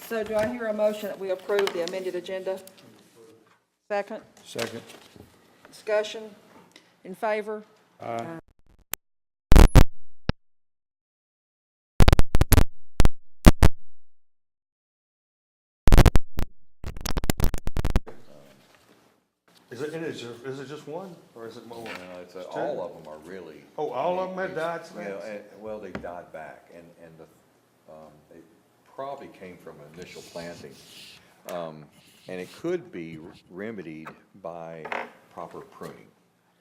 So do I hear a motion that we approve the amended agenda? Second? Second. Discussion? In favor? Aye. Is it just one, or is it more? It's, It's all two. of them are really. Oh, all of them had died You know, since? well, they died back, and they probably came from initial planting. And it could be remedied by proper pruning.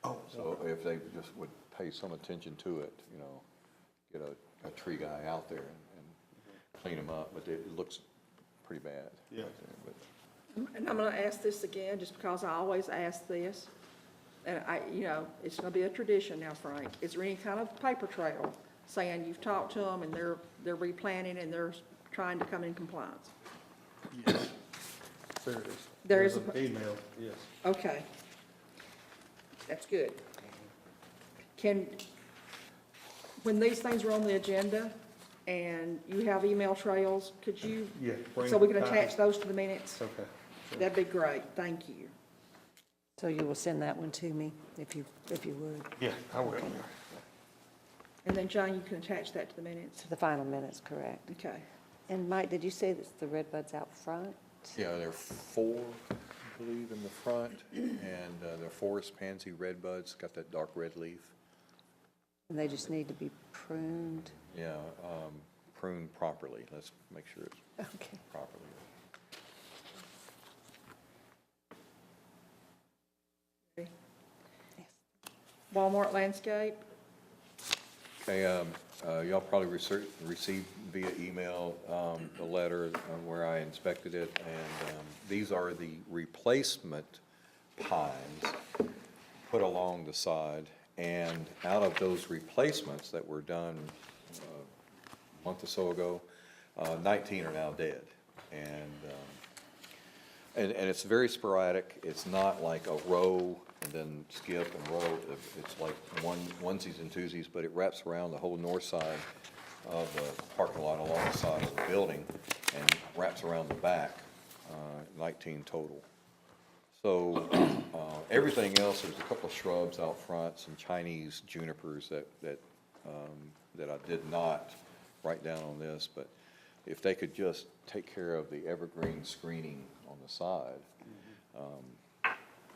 Oh, So if they just would pay some attention to it, you know, get a tree guy out there and clean them up, but it looks pretty bad. Yeah. But And I'm going to ask this again, just because I always ask this. And it's going to be a tradition now, Frank. Is there any kind of paper trail saying you've talked to them and they're replanting and they're trying to come in compliance? yes. There it is. There is There's an email, yes. Okay. That's good. When these things are on the agenda and you have email trails, could you, Yeah. bring so we can copies. attach those to the minutes? Okay. Sure. That'd be great. Thank you. So you will send that one to me, if you would, Yeah, I will. And then, John, you can attach that to the minutes. to the final minutes, correct? Okay. And Mike, did you say that's the red buds out front? yeah, there are 4, I believe, in the front, and they're forest pansy red buds, got that dark red leaf. And they just need to be pruned? Yeah, pruned properly. Let's make sure it's Okay. properly. Walmart landscape? Okay, y'all probably received via email the letter where I inspected it, and these are the replacement pines put along the side. And out of those replacements that were done a month or so ago, 19 are now dead. And it's very sporadic. It's not like a row and then skip and roll. It's like onesies and twosies, but it wraps around the whole north side of the parking lot along the side of the building and wraps around the back, 19 total. So everything else, there's a couple of shrubs out front, some Chinese junipers that I did not write down on this, but if they could just take care of the evergreen screening on the side.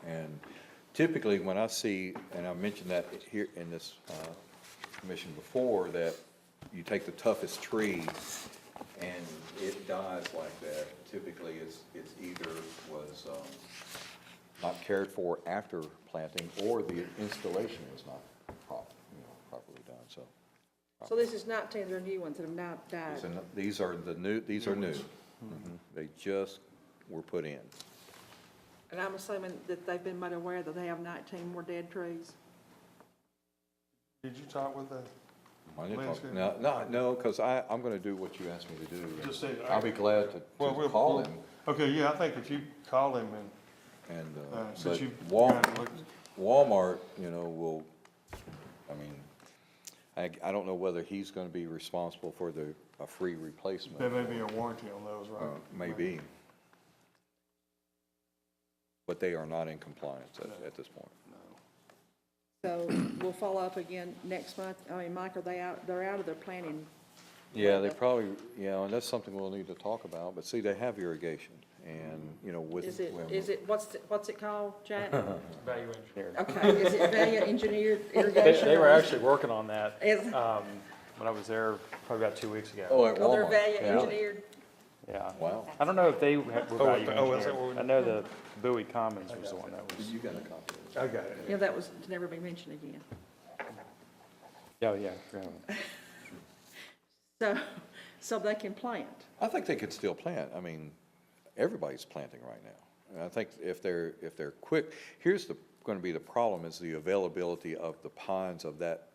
And typically when I see, and I mentioned that here in this commission before, that you take the toughest tree and it dies like that, typically it's either was not cared for after planting, or the installation was not properly done, so. So this is 19, they're new ones that have not died. These are new. Mhm. They just were put in. And I'm assuming that they've been made aware that they have 19 more dead trees. Did you talk with the, I didn't Landscape. talk, no, because I'm gonna do what you asked me to do. Just say- I'll be glad to well, we'll call him, okay, yeah, I think if you call him and, since but you. Walmart, will, I mean, I don't know whether he's gonna be responsible for a free replacement. There may be a warranty on those, right? Maybe. But they are not in compliance at this point. So we'll follow up again next month. I mean, Mike, they're out of their planning. Yeah, they probably, and that's something we'll need to talk about, but see, they have irrigation, and, with. Is it, what's it called, Jack? Value engineered. Okay, is it value engineered irrigation? They were actually working on that Is- when I was there probably about 2 weeks ago. Oh, at Oh, they're Walmart. value Yeah. engineered? Yeah. Wow. I don't know if they were value is that engineered. what we- I know the Bowie Commons was the one that was, You got a copy of it. I got it. Yeah, that was to never be mentioned again. oh, yeah. Yeah. So they can plant. I think they could still plant. I mean, everybody's planting right now. And I think if they're quick, here's going to be the problem, is the availability of the pines of that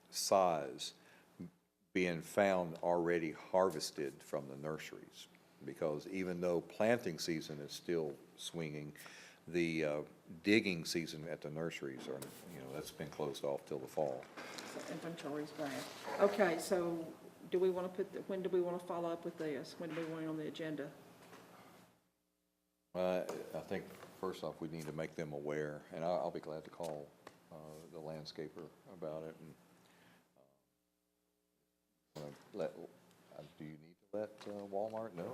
size being found already harvested from the nurseries. Because even though planting season is still swinging, the digging season at the nurseries that's been closed off till the fall. So inventory's bad. Okay, so do we want to when do we want to follow up with this? When do we want it on the agenda? I think, first off, we need to make them aware, and I'll be glad to call the landscaper about it. And do you need to let Walmart know?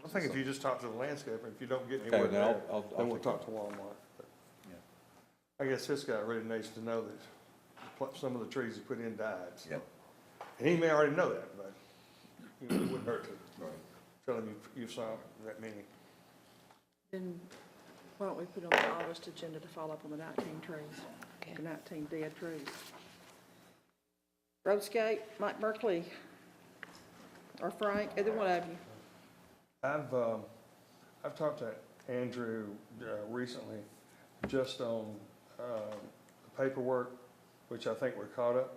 I think if you just talk to the landscaper, if you don't get Okay, anywhere then there, I'll then we'll take talk to Walmart. But I guess this guy really needs to know that some of the trees he put in died. so. Yep. And he may already know that, but it wouldn't hurt to tell him you saw that many. Then why don't we put on the August agenda to follow up on the 19 trees, Okay. the 19 dead trees? Roadscape, Mike Berkeley, or Frank, either one of you. I've talked to Andrew recently just on the paperwork, which I think we're caught up.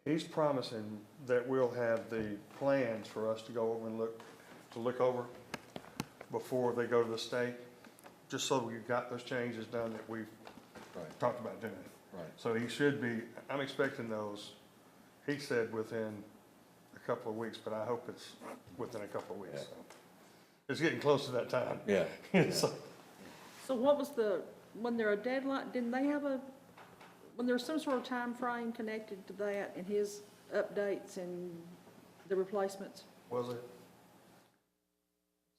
He's promising that we'll have the plans for us to go over and look over before they go to the state, just so we've got those changes done that we've Right. talked about doing. Right. So he should be, I'm expecting those, he said within a couple of weeks, but I hope it's within a couple of weeks. Yeah. So. It's getting close to that time. Yeah. So, So what was when there a deadline, didn't they have when there's some sort of time frame connected to that and his updates and the replacements? was it?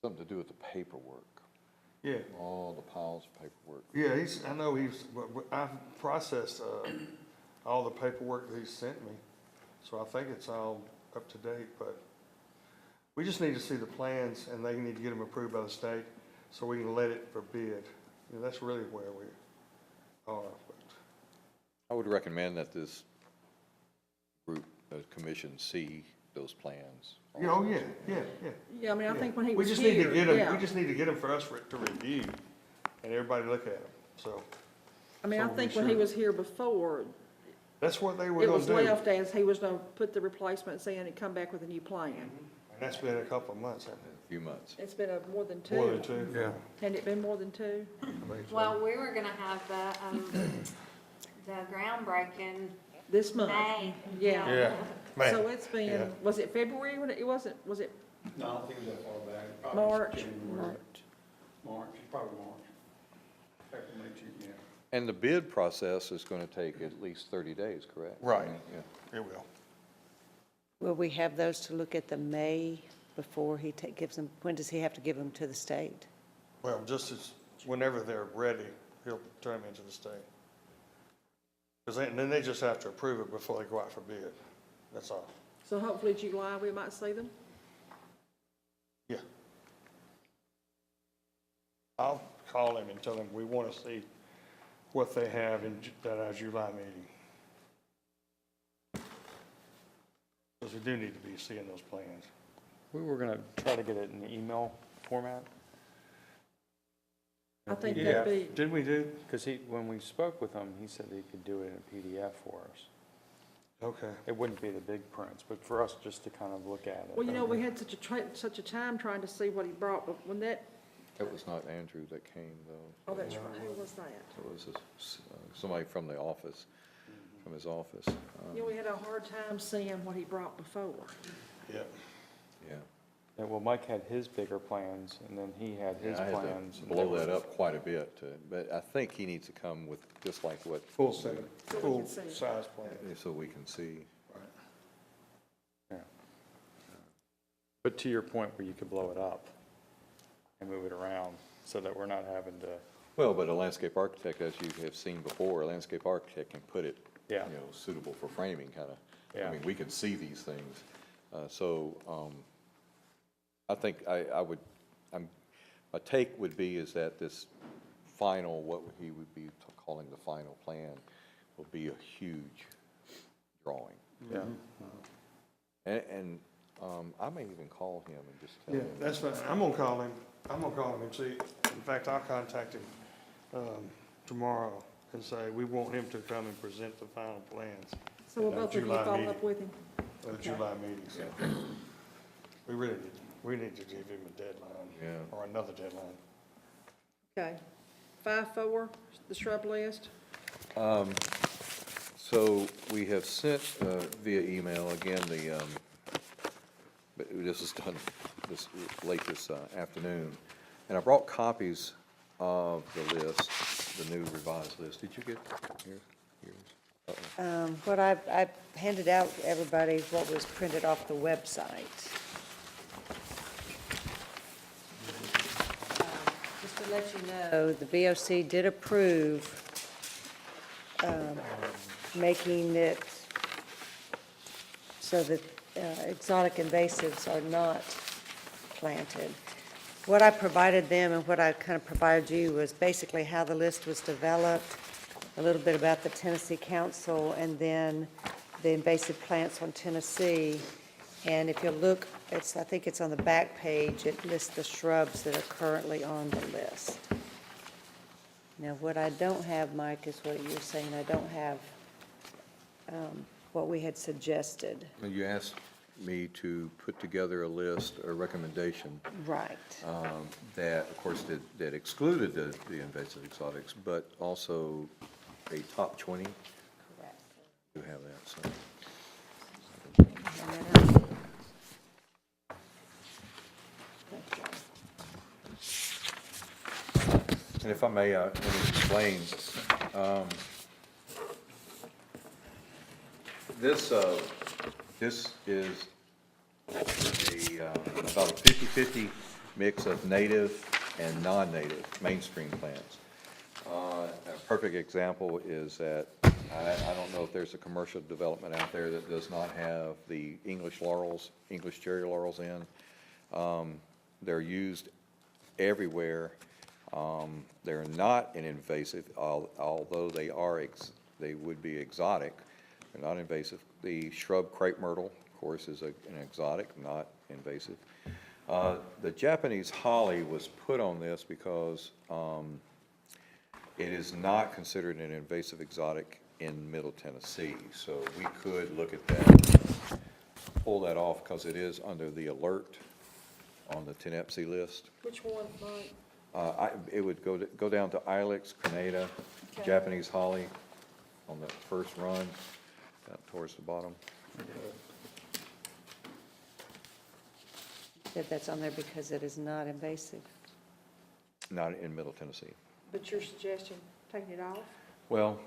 Something to do with the paperwork, Yeah. all the piles of paperwork. Yeah, I know I've processed, all the paperwork that he sent me, so I think it's all up to date, but we just need to see the plans, and they need to get them approved by the state, so we can let it for bid. You know, that's really where we are, but, I would recommend that this group, the commission, see those plans. yeah, oh, yeah. Yeah, I mean, I think when he We was just here, need to get them, yeah. we just need to get them for us to review, and everybody look at them, so, I mean, I so think we when he should- was here before, that's what they were it gonna was do. left as he was gonna put the replacements in and come back with a new plan. And that's been a couple of months, hasn't A few months. It's been more than it? two. More than two? Yeah. Hadn't it been more than two? Well, we were gonna have the groundbreaking This month? May. Yeah. Yeah, So man, it's been, Yeah. was it February when it wasn't, was it No, I don't think it was that far back. Probably March? January. March, probably March. April, May, June, yeah. And the bid process is going to take at least 30 days, correct? Right. Yeah. it will. Will we have those to look at the May before he gives them, when does he have to give them to the state? Well, just as, whenever they're ready, he'll turn them into the state. Because then they just have to approve it before they go out for bid, that's all. So hopefully July, we might see them? Yeah. I'll call him and tell him we want to see what they have in our July meeting. Because we do need to be seeing those plans. We were gonna try to get it in email format, I think that'd be, Did we do? because when we spoke with him, he said he could do it in a PDF for us. Okay. It wouldn't be the big prints, but for us just to kind of look at it. well, you know, we had such a time trying to see what he brought, but when that, That was not Andrew that came, though. oh, that's right, who was that? It was somebody from the office, from his office. You know, we had a hard time seeing what he brought before. Yeah. Yeah. Yeah, well, Mike had his bigger plans, and then he had his I had to plans. and blow there that was- up quite a bit, but I think he needs to come with just like what, Full set, So we full can see. size plan. so we can see. Yeah. But to your point where you could blow it up and move it around so that we're not having to, Well, but a landscape architect, as you have seen before, a landscape architect can put it, Yeah. you know, suitable for framing, kind of. Yeah. I mean, we can see these things. I think my take would be is that this final, what he would be calling the final plan, will be a huge drawing. yeah. And I may even call him and just tell Yeah, him. that's fine. I'm gonna call him. And see. In fact, I'll contact him, tomorrow and say, we want him to come and present the final plans So will At our both of you July follow meeting. up with him? at the July meeting, so. We need to give him a deadline. Yeah. Or another deadline. Okay. 5-4, the shrub list. So we have sent via email, again, but this was done late this afternoon. And I brought copies of the list, the new revised list. Did you get yours? What I handed out to everybody what was printed off the website. Just to let you know, the VOC did approve making it so that exotic invasives are not planted. What I provided them and what I kind of provided you was basically how the list was developed, a little bit about the Tennessee Council, and then the invasive plants on Tennessee. And if you look, I think it's on the back page, it lists the shrubs that are currently on the list. Now, what I don't have, Mike, is what you're saying, I don't have what we had suggested. And you asked me to put together a list, a recommendation, Right. that, of course, that excluded the invasive exotics, but also a top 20. Correct. You have that, so. And if I may, let me explain. This is about a 50-50 mix of native and non-native mainstream plants. A perfect example is that, I don't know if there's a commercial development out there that does not have the English laurels, English cherry laurels in. They're used everywhere. They're not an invasive, although they would be exotic. They're not invasive. The shrub crepe myrtle, of course, is an exotic, not invasive. The Japanese holly was put on this because it is not considered an invasive exotic in Middle Tennessee. So we could look at that, pull that off, because it is under the alert on the Tenepsy list. Which one, Mike? It would go down to Ilex, Grenada, Okay. Japanese holly on the first run, down towards the bottom. That that's on there because it is not invasive. Not in Middle Tennessee. But you're suggesting taking it off? Well,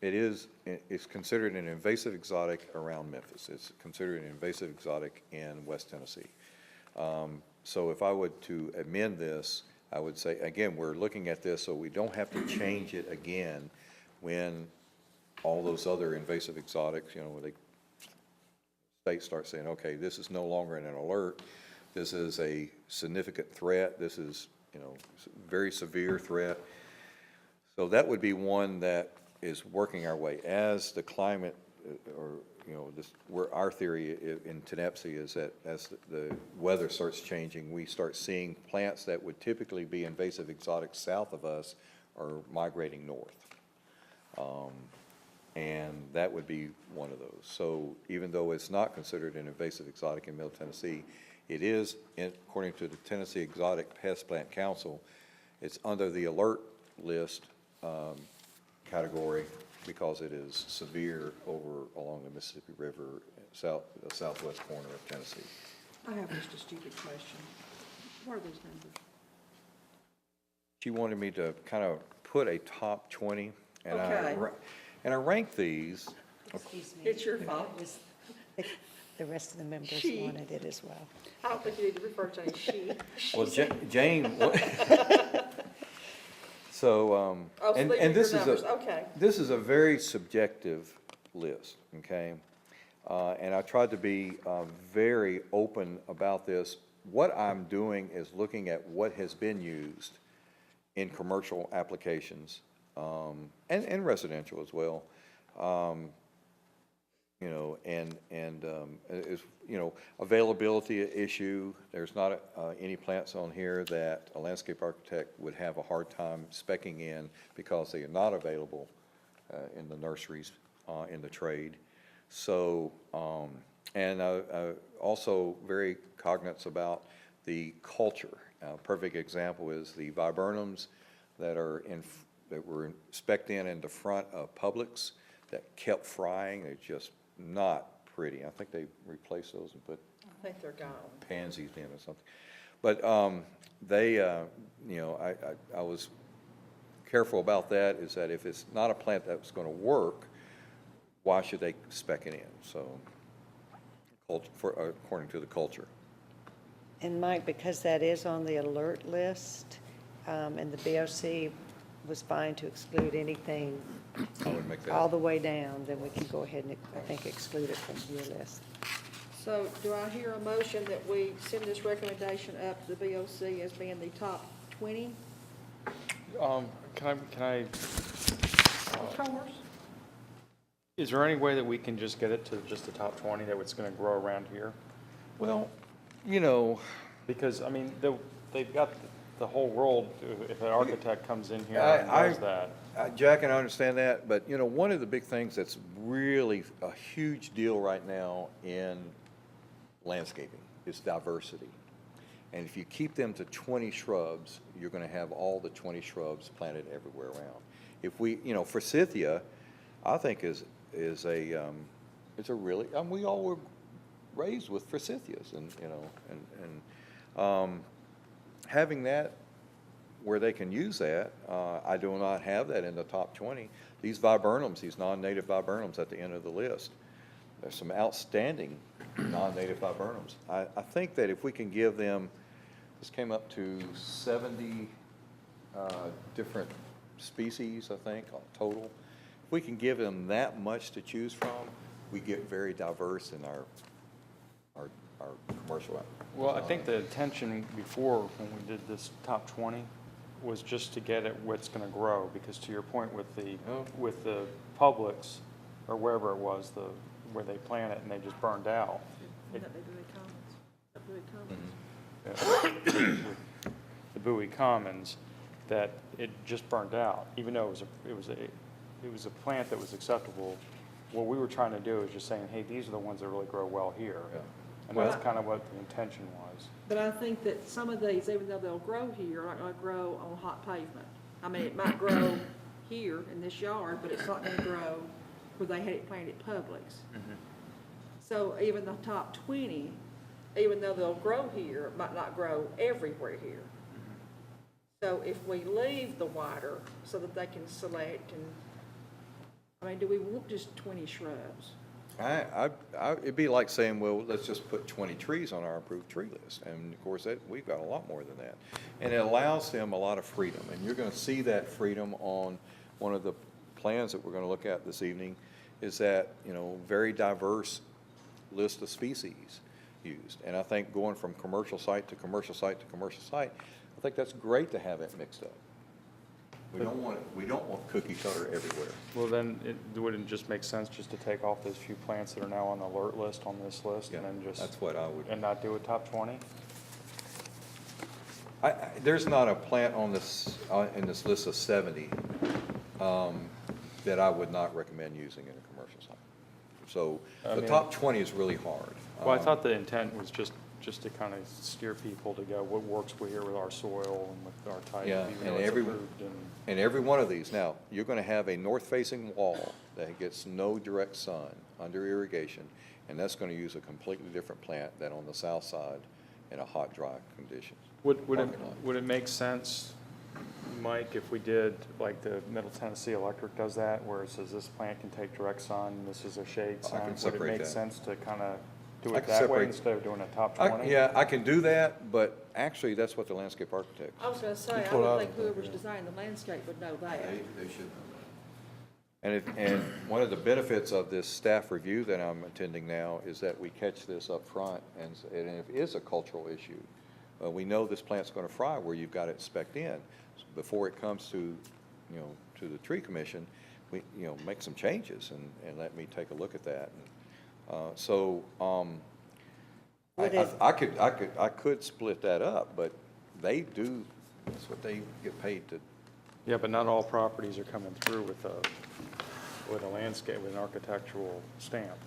it's considered an invasive exotic around Memphis. It's considered an invasive exotic in West Tennessee. So if I would to amend this, I would say, again, we're looking at this so we don't have to change it again when all those other invasive exotics, where the state starts saying, okay, this is no longer an alert, this is a significant threat, this is, very severe threat. So that would be one that is working our way. As the climate, where our theory in Tenepsy is that as the weather starts changing, we start seeing plants that would typically be invasive exotics south of us are migrating north. And that would be one of those. So even though it's not considered an invasive exotic in Middle Tennessee, it is, according to the Tennessee Exotic Pest Plant Council, it's under the alert list category because it is severe over along the Mississippi River, the southwest corner of Tennessee. I have just a stupid question. What are these numbers? She wanted me to kind of put a top 20, and Okay. I ranked these. Excuse me. It's your fault. The rest of the members She. wanted it as well. I don't think you need to refer to any she. Well, Jane, so, Oh, so and these are your this is numbers, okay. this is a very subjective list, okay? And I tried to be very open about this. What I'm doing is looking at what has been used in commercial applications, and residential as well. Availability issue. There's not any plants on here that a landscape architect would have a hard time speccing in because they are not available in the nurseries, in the trade. So, and also very cognizant about the culture. A perfect example is the viburnums that were spec'd in the front of Publix. that kept frying. They're just not pretty. I think they replaced those and put I think they're gone. pansies in or something. But they, you know, I was careful about that, is that if it's not a plant that's going to work, why should they spec it in? So, according to the culture. And Mike, because that is on the alert list, and the BOC was fine to exclude anything I would make all that, the way down, then we can go ahead and, I think, exclude it from your list. So do I hear a motion that we send this recommendation up to the BOC as being the top 20? Can I, Of course. is there any way that we can just get it to just the top 20 that it's going to grow around here? well, you know, Because, I mean, they've got the whole world, if an architect comes in here I- and does that. Jack, and I understand that, but, you know, one of the big things that's really a huge deal right now in landscaping is diversity. And if you keep them to 20 shrubs, you're going to have all the 20 shrubs planted everywhere around. If we, you know, forsythia, I think is a, it's a really, we all were raised with forsythias, and, you know, and having that where they can use that, I do not have that in the top 20. These viburnums, these non-native viburnums at the end of the list, there's some outstanding non-native viburnums. I think that if we can give them, this came up to 70 different species, I think, total. If we can give them that much to choose from, we get very diverse in our commercial. Well, I think the intention before, when we did this top 20, was just to get at what's going to grow, because to your point with the Publix, or wherever it was, where they plant it and they just burned out. Wouldn't that be Bowie Commons? Bowie Commons. The Bowie Commons, that it just burned out, even though it was a plant that was acceptable. What we were trying to do is just saying, hey, these are the ones that really grow well here. Yeah. And that's kind of what the intention was. But I think that some of these, even though they'll grow here, are not going to grow on hot pavement. I mean, it might grow here in this yard, but it's not going to grow where they had it planted Publix. So even the top 20, even though they'll grow here, might not grow everywhere here. So if we leave the wider so that they can select and, I mean, do we want just 20 shrubs? It'd be like saying, well, let's just put 20 trees on our approved tree list. And of course, we've got a lot more than that. And it allows them a lot of freedom. And you're going to see that freedom on one of the plans that we're going to look at this evening, is that, you know, very diverse list of species used. And I think going from commercial site to commercial site to commercial site, I think that's great to have it mixed up. We don't want cookie cutter everywhere. Well, then, would it just make sense just to take off those few plants that are now on the alert list on this list, and then just, That's what I would. and not do a top 20? There's not a plant on this, in this list of 70, that I would not recommend using in a commercial site. So I the mean- top 20 is really hard. Well, I thought the intent was just to kind of steer people to go, what works here with our soil and with our type, Yeah, even though and it's every- approved and. And every one of these, now, you're going to have a north-facing wall that gets no direct sun under irrigation, and that's going to use a completely different plant than on the south side in a hot, dry conditions. Would Parking lot. it make sense, Mike, if we did, like the Middle Tennessee Electric does that, where it says this plant can take direct sun, this is a shade I sign? can separate Would it make that. sense to kind of do I it can that way separate- instead of doing a top 20? Yeah, I can do that, but actually, that's what the landscape architect. I was going to say, That's I what I would think would think, whoever's yeah. designing the landscape would know that. They should know that. And one of the benefits of this staff review that I'm attending now is that we catch this up front, and if it is a cultural issue, we know this plant's going to fry where you've got it spec'd in. Before it comes to, you know, to the tree commission, we, you know, make some changes and let me take a look at that. Would it- I could split that up, but they do, that's what they get paid to. Yeah, but not all properties are coming through with a landscape, with an architectural stamp.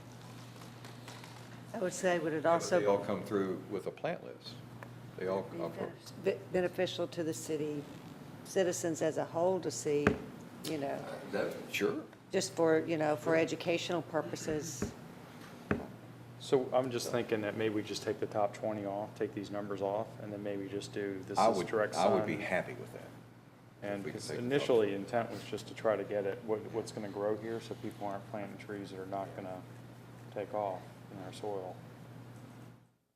I would say, would it They all also come through with a plant list. They all come from. be beneficial to the city citizens as a whole to see, you know, Sure. Just for, for educational purposes. So I'm just thinking that maybe we just take the top 20 off, take these numbers off, and then maybe just do this I is would, direct I would be sun. happy with that. And we could because take the top initially intent was just to try to get at what's gonna grow here, so people aren't planting trees that are not gonna take off in our soil.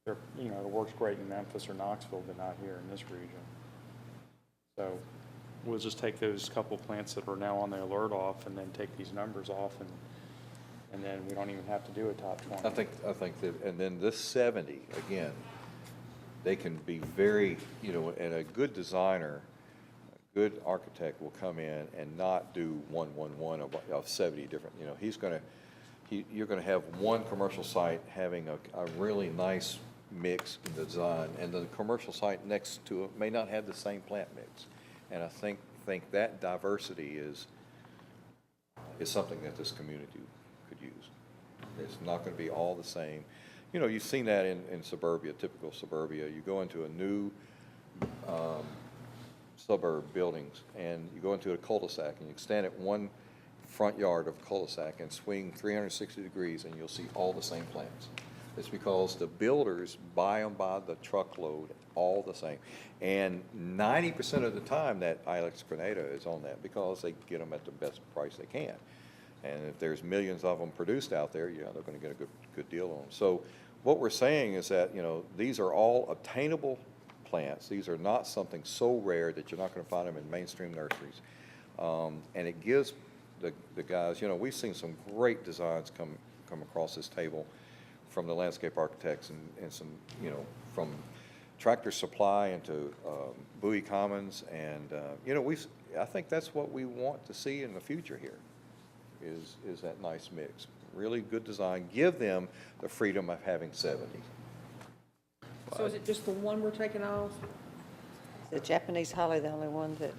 They're, it works great in Memphis or Knoxville, but not here in this region. So we'll just take those couple plants that are now on the alert off, and then take these numbers off, and then we don't even have to do a top 20. I think that, and then this 70, again, they can be very, and a good designer, a good architect will come in and not do 111 of 70 different, you're gonna have one commercial site having a really nice mix in the design, and the commercial site next to it may not have the same plant mix. And I think that diversity is something that this community could use. It's not gonna be all the same. You've seen that in suburbia, typical suburbia. You go into a new suburb buildings, and you go into a cul-de-sac, and you stand at one front yard of a cul-de-sac and swing 360 degrees, and you'll see all the same plants. It's because the builders buy them by the truckload, all the same. And 90% of the time, that Ilex crenata is on that, because they get them at the best price they can. And if there's millions of them produced out there, they're gonna get a good deal on them. So what we're saying is that, these are all obtainable plants. These are not something so rare that you're not gonna find them in mainstream nurseries. And it gives the guys, we've seen some great designs come across this table from the landscape architects and some, from Tractor Supply into Bowie Commons, and, I think that's what we want to see in the future here, is that nice mix. Really good design, give them the freedom of having 70. So is it just the one we're taking off? The Japanese holly, the only one that,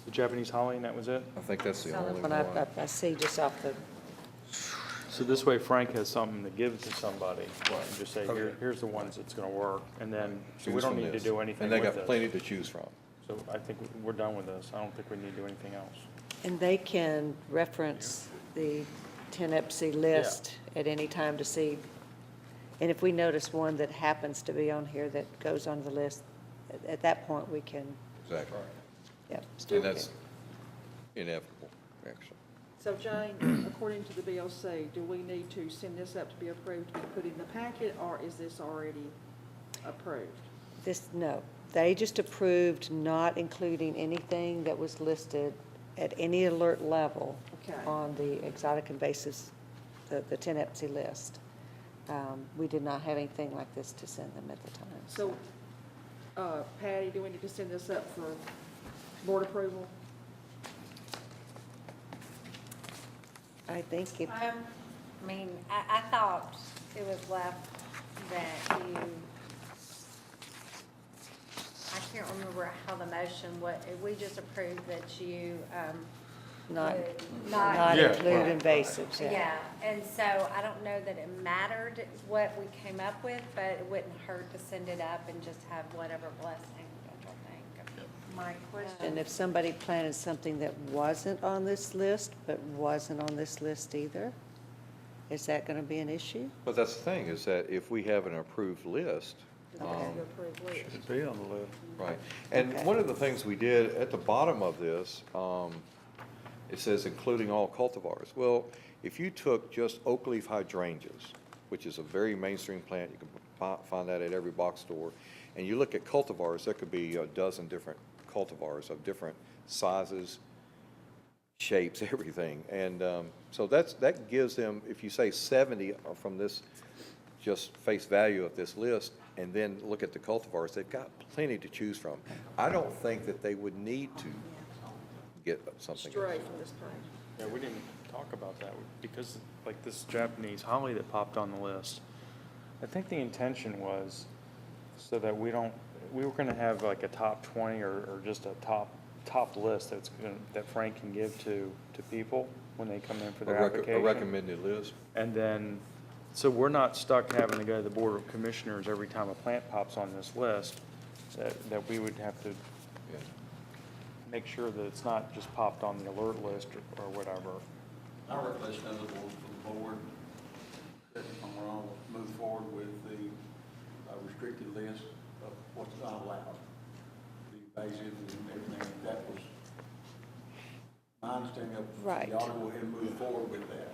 The Japanese holly, and that was it? I think that's the only one one. I see just off the, So this way Frank has something to give to somebody, and just say, here's the ones that's gonna work, and then, so we Choose don't from need to this. do anything And they with got plenty this. to choose from. So I think we're done with this. I don't think we need to do anything else. and they can reference the Tenepsi list at any time to see. And if we notice one that happens to be on here that goes on the list, at that point, we can, Exactly. still And that's inevitable, actually. So Jane, according to the BOC, do we need to send this up to be approved to be put in the packet, or is this already approved? No, they just approved not including anything that was listed at any alert level Okay. on the exotic invasives, the Tenepsi list. We did not have anything like this to send them at the time. So, Patty, do we need to send this up for board approval? I think if, I thought it was left that you, I can't remember how the motion, we just approved that you, not, would not Yeah, include right. invasives, Yeah, and so I don't know that it mattered what we came up with, but it wouldn't hurt to send it up and just have whatever blessing, I think. My question. And if somebody planted something that wasn't on this list, but wasn't on this list either, is that going to be an issue? But that's the thing, is that if we have an approved list, Okay, the approved list. Should be on the list. right, and Okay. one of the things we did at the bottom of this, it says including all cultivars. Well, if you took just oak leaf hydrangeas, which is a very mainstream plant, you can find that at every box store, and you look at cultivars, there could be a dozen different cultivars of different sizes, shapes, everything. And so that gives them, if you say 70 from this just face value of this list, and then look at the cultivars, they've got plenty to choose from. I don't think that they would need to get something else. Straight from this page. Yeah, we didn't talk about that, because like this Japanese holly that popped on the list, I think the intention was so that we were gonna have like a top 20 or just a top list that Frank can give to people when they come in for their application. A recommended list. And then, so we're not stuck having to go to the Board of Commissioners every time a plant pops on this list, that we would have to Yeah. make sure that it's not just popped on the alert list or whatever. I request another vote from the board, that if I'm wrong, move forward with the restricted list of what's not allowed. The invasive and everything, that was my understanding of. Right. You ought to go ahead and move forward with that.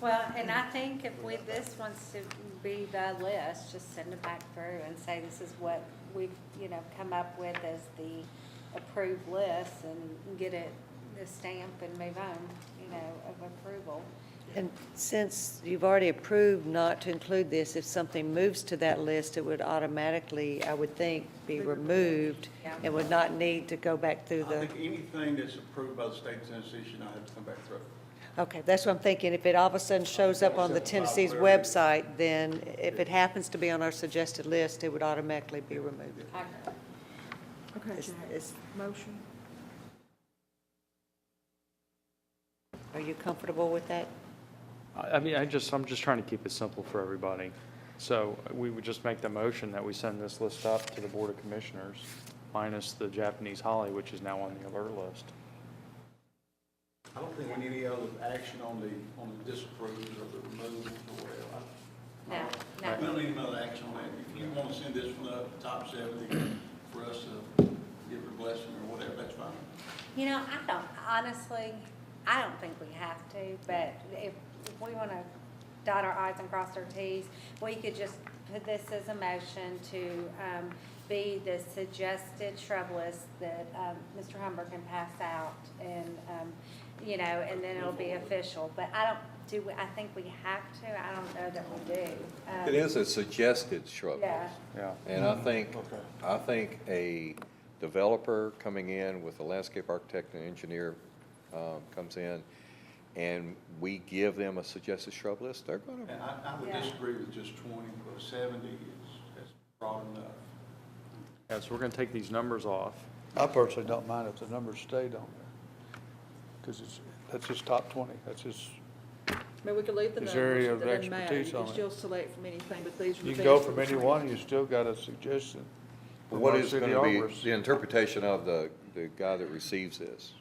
Well, and I think if this wants to be the list, just send it back through and say this is what we've, come up with as the approved list and get it, the stamp and move on, of approval. And since you've already approved not to include this, if something moves to that list, it would automatically, I would think, be removed Yeah. and would not need to go back through I the, think anything that's approved by the state of Tennessee should not have to come back through. okay, that's what I'm thinking. If it all of a sudden shows up on the Tennessee's website, then if it happens to be on our suggested list, it would automatically be removed. Okay, It's- Jack, it's- motion. Are you comfortable with that? I mean, I'm just trying to keep it simple for everybody. So we would just make the motion that we send this list up to the Board of Commissioners, minus the Japanese holly, which is now on the alert list. I don't think we need any other action on the disapproves or the removals or whatever. No, We no. don't need another action on that. If you want to send this one up, top 70, for us to give it a blessing or whatever, that's fine. I don't think we have to, but if we want to dot our i's and cross our t's, we could just put this as a motion to be the suggested shrub list that Mr. Humber can pass out, and, and then it'll be official. But I think we have to, I don't know that we do. It is a suggested shrub Yeah. list. Yeah. And I think a developer coming in with a landscape architect and engineer comes in, and we give them a suggested shrub list, they're gonna, And I would Yeah. disagree with just 20, but 70 is broad enough. Yeah, so we're going to take these numbers off. I personally don't mind if the numbers stayed on there, because that's just top 20, that's just, I mean, we could leave the Is numbers. there area of It doesn't matter. expertise You on can it? still select from anything, but these are the you best. can go for from the any tree. one, you still got a suggestion. from what our is city gonna be arborist. the interpretation of the guy that receives this?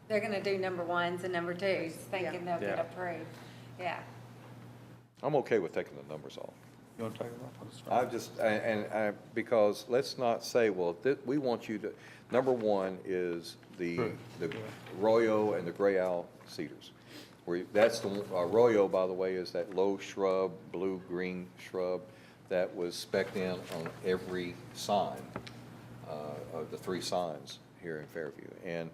They're going to do number ones and number twos, thinking they'll get Yeah. approved. Yeah. I'm okay with taking the numbers off. You want to take it off? That's fine. I just, because let's not say, well, we want you to, number one is the Arroyo and the gray owl cedars. That's the, Arroyo, by the way, is that low shrub, blue-green shrub that was spec'd in on every sign, of the 3 signs here in Fairview. And,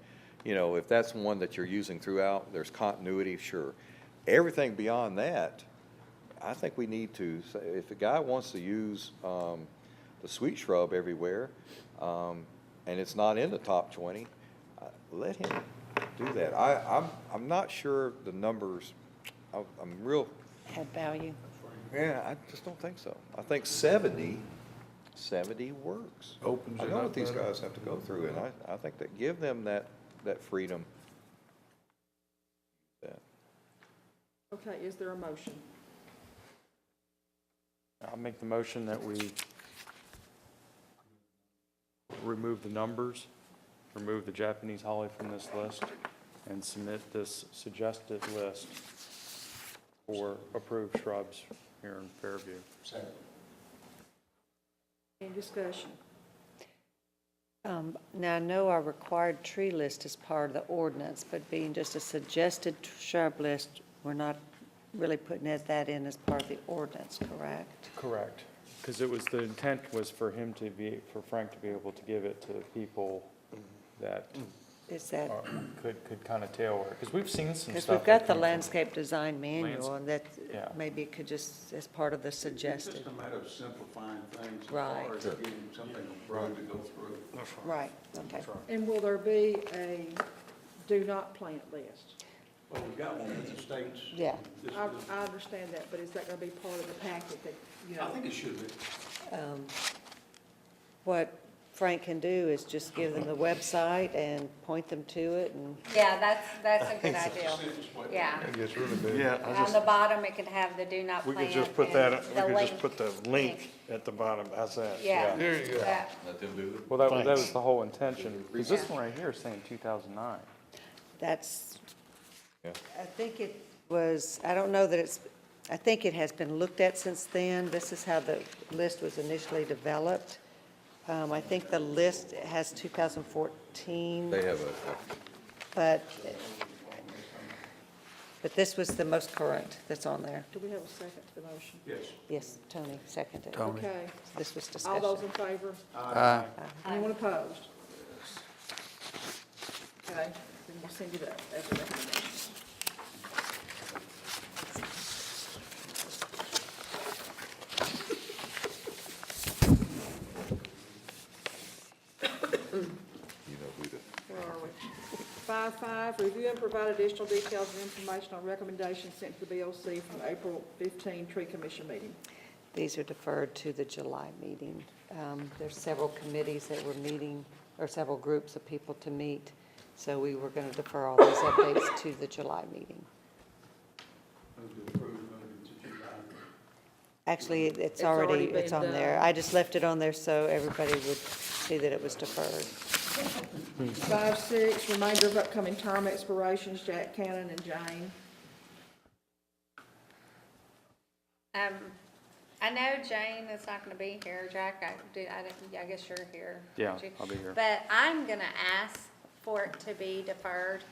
if that's one that you're using throughout, there's continuity, sure. Everything beyond that, I think we need to, say, if a guy wants to use the sweet shrub everywhere, and it's not in the top 20, let him do that. I'm not sure the numbers, I'm real, Add value. yeah, I just don't think so. I think 70 works. Opens I it know up what these better. guys have to go through, and I think that give them that freedom. Okay, is there a motion? I'll make the motion that we remove the numbers, remove the Japanese holly from this list, and submit this suggested list for approved shrubs here in Fairview. Second. Any discussion? Now, I know our required tree list is part of the ordinance, but being just a suggested shrub list, we're not really putting that in as part of the ordinance, correct? Correct. Because the intent was for Frank to be able to give it to people that Is that, could kind of tailor it. Because we've seen some because stuff. we've got that the comes in- landscape design manual, and that Yeah. maybe it could just, as part of the It's suggested. just a matter of simplifying things as Right. far as getting something approved to go through. Right, okay. And will there be a do not plant list? Well, we've got one with the states. Yeah. This- I this- understand that, but is that gonna be part of the packet that, I think it should be. What Frank can do is just give them the website and point them to it, and Yeah, that's a good idea. Yeah. It gets really big. Yeah, I On just, the bottom, it could have the do not we plant. could just put and that, we the could link. just put the link at the bottom, how's that? Yeah. There you go. That- Let them do it. Well, that Thanks. was the whole intention, because this one right here is saying 2009. that's, Yeah. I think it was, I don't know that it's, I think it has been looked at since then. This is how the list was initially developed. I think the list has 2014. They have But this was the most current that's on there. Do we have a second to the motion? Yes. Yes, Tony seconded. Tony. Okay, This was all those discussion. in favor? Aye. Anyone opposed? Okay, then we'll send you that as a recommendation. you know who to. Where are we? 5.5, review and provide additional details and information on recommendations sent to the BOC from the April 15 Tree Commission meeting. These are deferred to the July meeting. There's several committees that were meeting, or several groups of people to meet, so we were going to defer all these updates to the July meeting. Move to approve, moving to July. Actually, it's It's already already, been it's on there. done. I just left it on there so everybody would see that it was deferred. 5.6, reminder of upcoming term expirations, Jack Cannon and Jane. I know Jane is not gonna be here, Jack, I guess you're here. Yeah, aren't you? I'll be here. But I'm gonna ask for it to be deferred,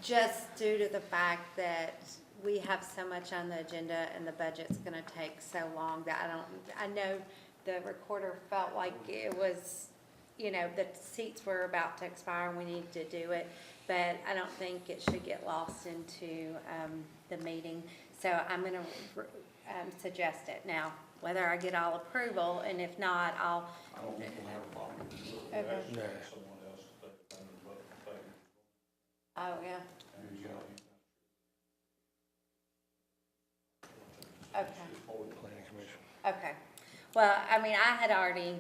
just due to the fact that we have so much on the agenda and the budget's gonna take so long that I know the recorder felt like it was, you know, the seats were about to expire and we needed to do it, but I don't think it should get lost into, the meeting. So I'm gonna, suggest it. Now, whether I get all approval, and if not, I'll. I don't think we'll have a problem with it. Okay. Yeah. Someone else to take the thunder, but thank you. Oh, yeah, And you know, okay. Planning Commission. Okay. Well, I mean, I had already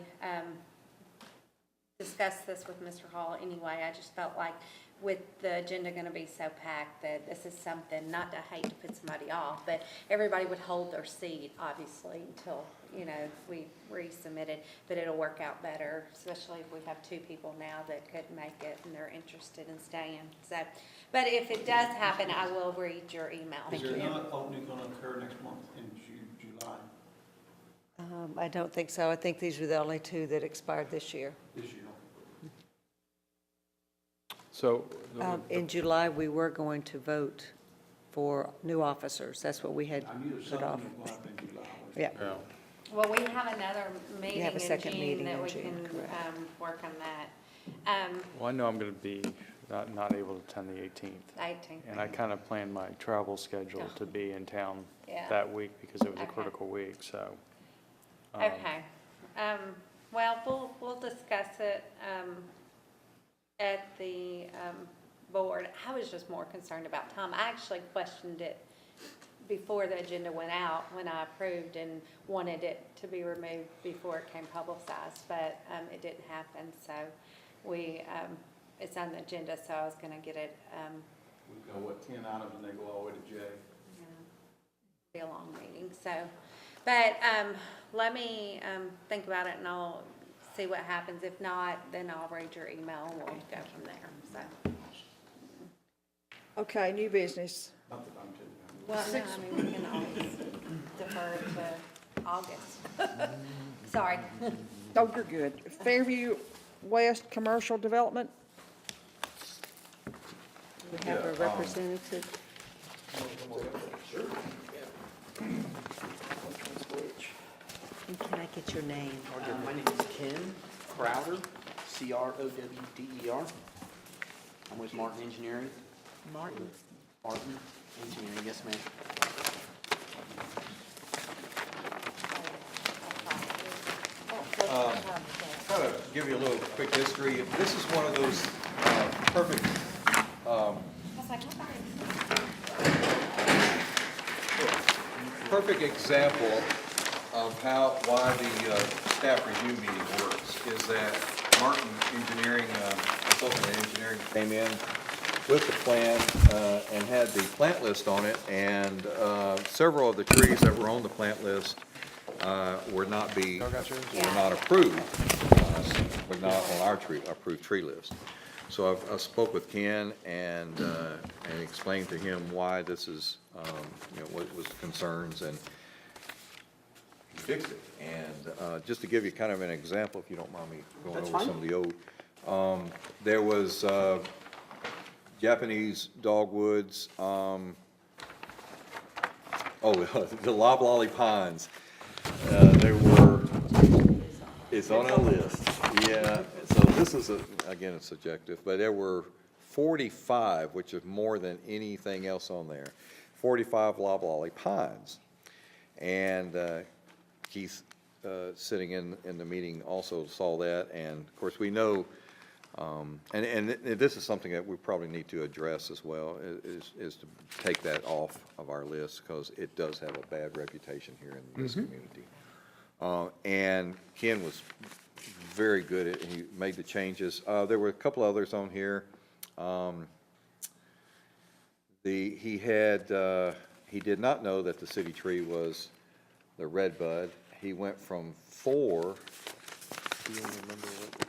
discussed this with Mr. Hall anyway. I just felt like with the agenda going to be so packed that this is something, not to hate to put somebody off, but everybody would hold their seat, obviously, until, you know, we resubmitted. But it'll work out better, especially if we have two people now that could make it and they're interested in staying. So, but if it does happen, I will read your email. is there not opening gonna occur next month in July, I don't think so. I think these were the only two that expired this year. this year? So, In July, we were going to vote for new officers. That's what we had I knew there was put off. something that happened in July. Yeah. yeah. Well, we have another meeting have a in second June meeting that in we June, can, correct. work on that. Well, I know I'm going to be not able to attend the 18th. 18th. And I kind of planned my travel schedule to be in town Yeah. that week because it was a Okay. critical week, so. Okay. Well, we'll discuss it, at the, board. I was just more concerned about Tom. I actually questioned it before the agenda went out, when I approved and wanted it to be removed before it came publicized, but, it didn't happen, so we, it's on the agenda, so I was gonna get it, We've got, 10 items and they go all the way to J. be a long meeting, so. But, let me, think about it and I'll see what happens. If not, then I'll read your email and we'll go from there, so. Okay, new business. Not that I'm telling you. Well, no, I mean, we can always defer to August. Sorry. Oh, you're good. Fairview West Commercial Development. We have a representative. And can I get your name? My name is Ken Crowder, Crowder. I'm with Martin Engineering. Martin. Martin Engineering, yes, ma'am. Kind of give you a little quick history. This is one of those perfect, perfect example of why the staff review meeting works is that Martin Engineering, consultant engineering came in with the plan and had the plant list on it, and several of the trees that were on the plant list were not approved, were not on our approved tree list. So I spoke with Ken and explained to him why this is, what was the concerns, and he fixed it. And just to give you kind of an example, if you don't mind me going That's over fine. some of the old, there was Japanese dogwoods, the loblolly pines. It's on our list, yeah. So this is, again, it's subjective, but there were 45, which is more than anything else on there, 45 loblolly pines. And Keith, sitting in the meeting, also saw that, and of course, we know, and this is something that we probably need to address as well, is to take that off of our list, because it does have a bad reputation here in this community. And Ken was very good at, he made the changes. There were a couple others on here. He did not know that the city tree was the red bud. He went from 4, do you remember what?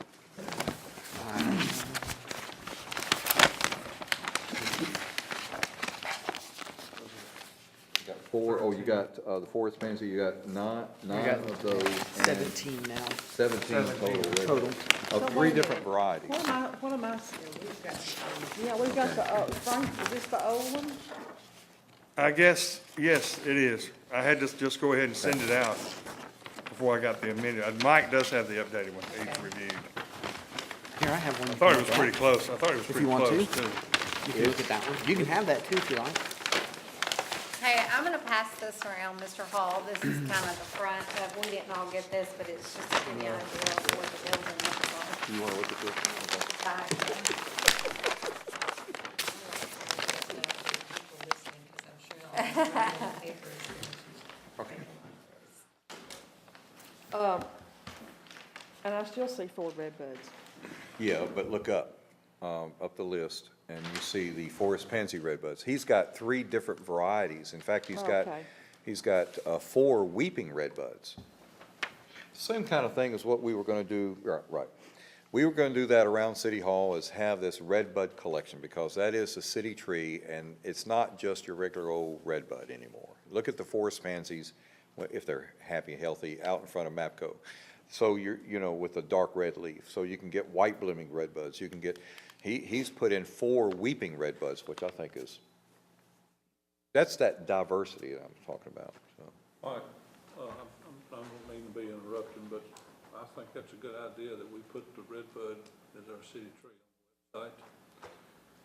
4, oh, you got the forest pansy, you got nine of those. and 17 now. 17 total. Total. Of 3 different varieties. What am I? Yeah, we've got the, Frank, is this the old one? I guess, yes, it is. I had to just go ahead and send it out before I got the amended. Mike does have the updated one that he's reviewed. Here, I have one. I thought it was pretty close. I thought it was If pretty you want close, to. too. You can look at that one. You can have that too if you like. Hey, I'm gonna pass this around, Mr. Hall. This is kind of the front of, we didn't all get this, but it's just to give you an idea of what the building looks like. You want to look at this? And I still see 4 red buds. Yeah, but look up the list, and you see the forest pansy redbuds. He's got 3 different varieties. In fact, Okay. he's got 4 weeping redbuds. Same kind of thing as what we were gonna do, right. We were gonna do that around City Hall, is have this redbud collection, because that is a city tree, and it's not just your regular old redbud anymore. Look at the forest pansies, if they're happy and healthy, out in front of MAPCO. So with a dark red leaf, so you can get white blooming redbuds, you can get, he's put in 4 weeping redbuds, which I think that's that diversity that I'm talking about, so. All right, I don't mean to be interrupting, but I think that's a good idea that we put the redbud as our city tree on the website.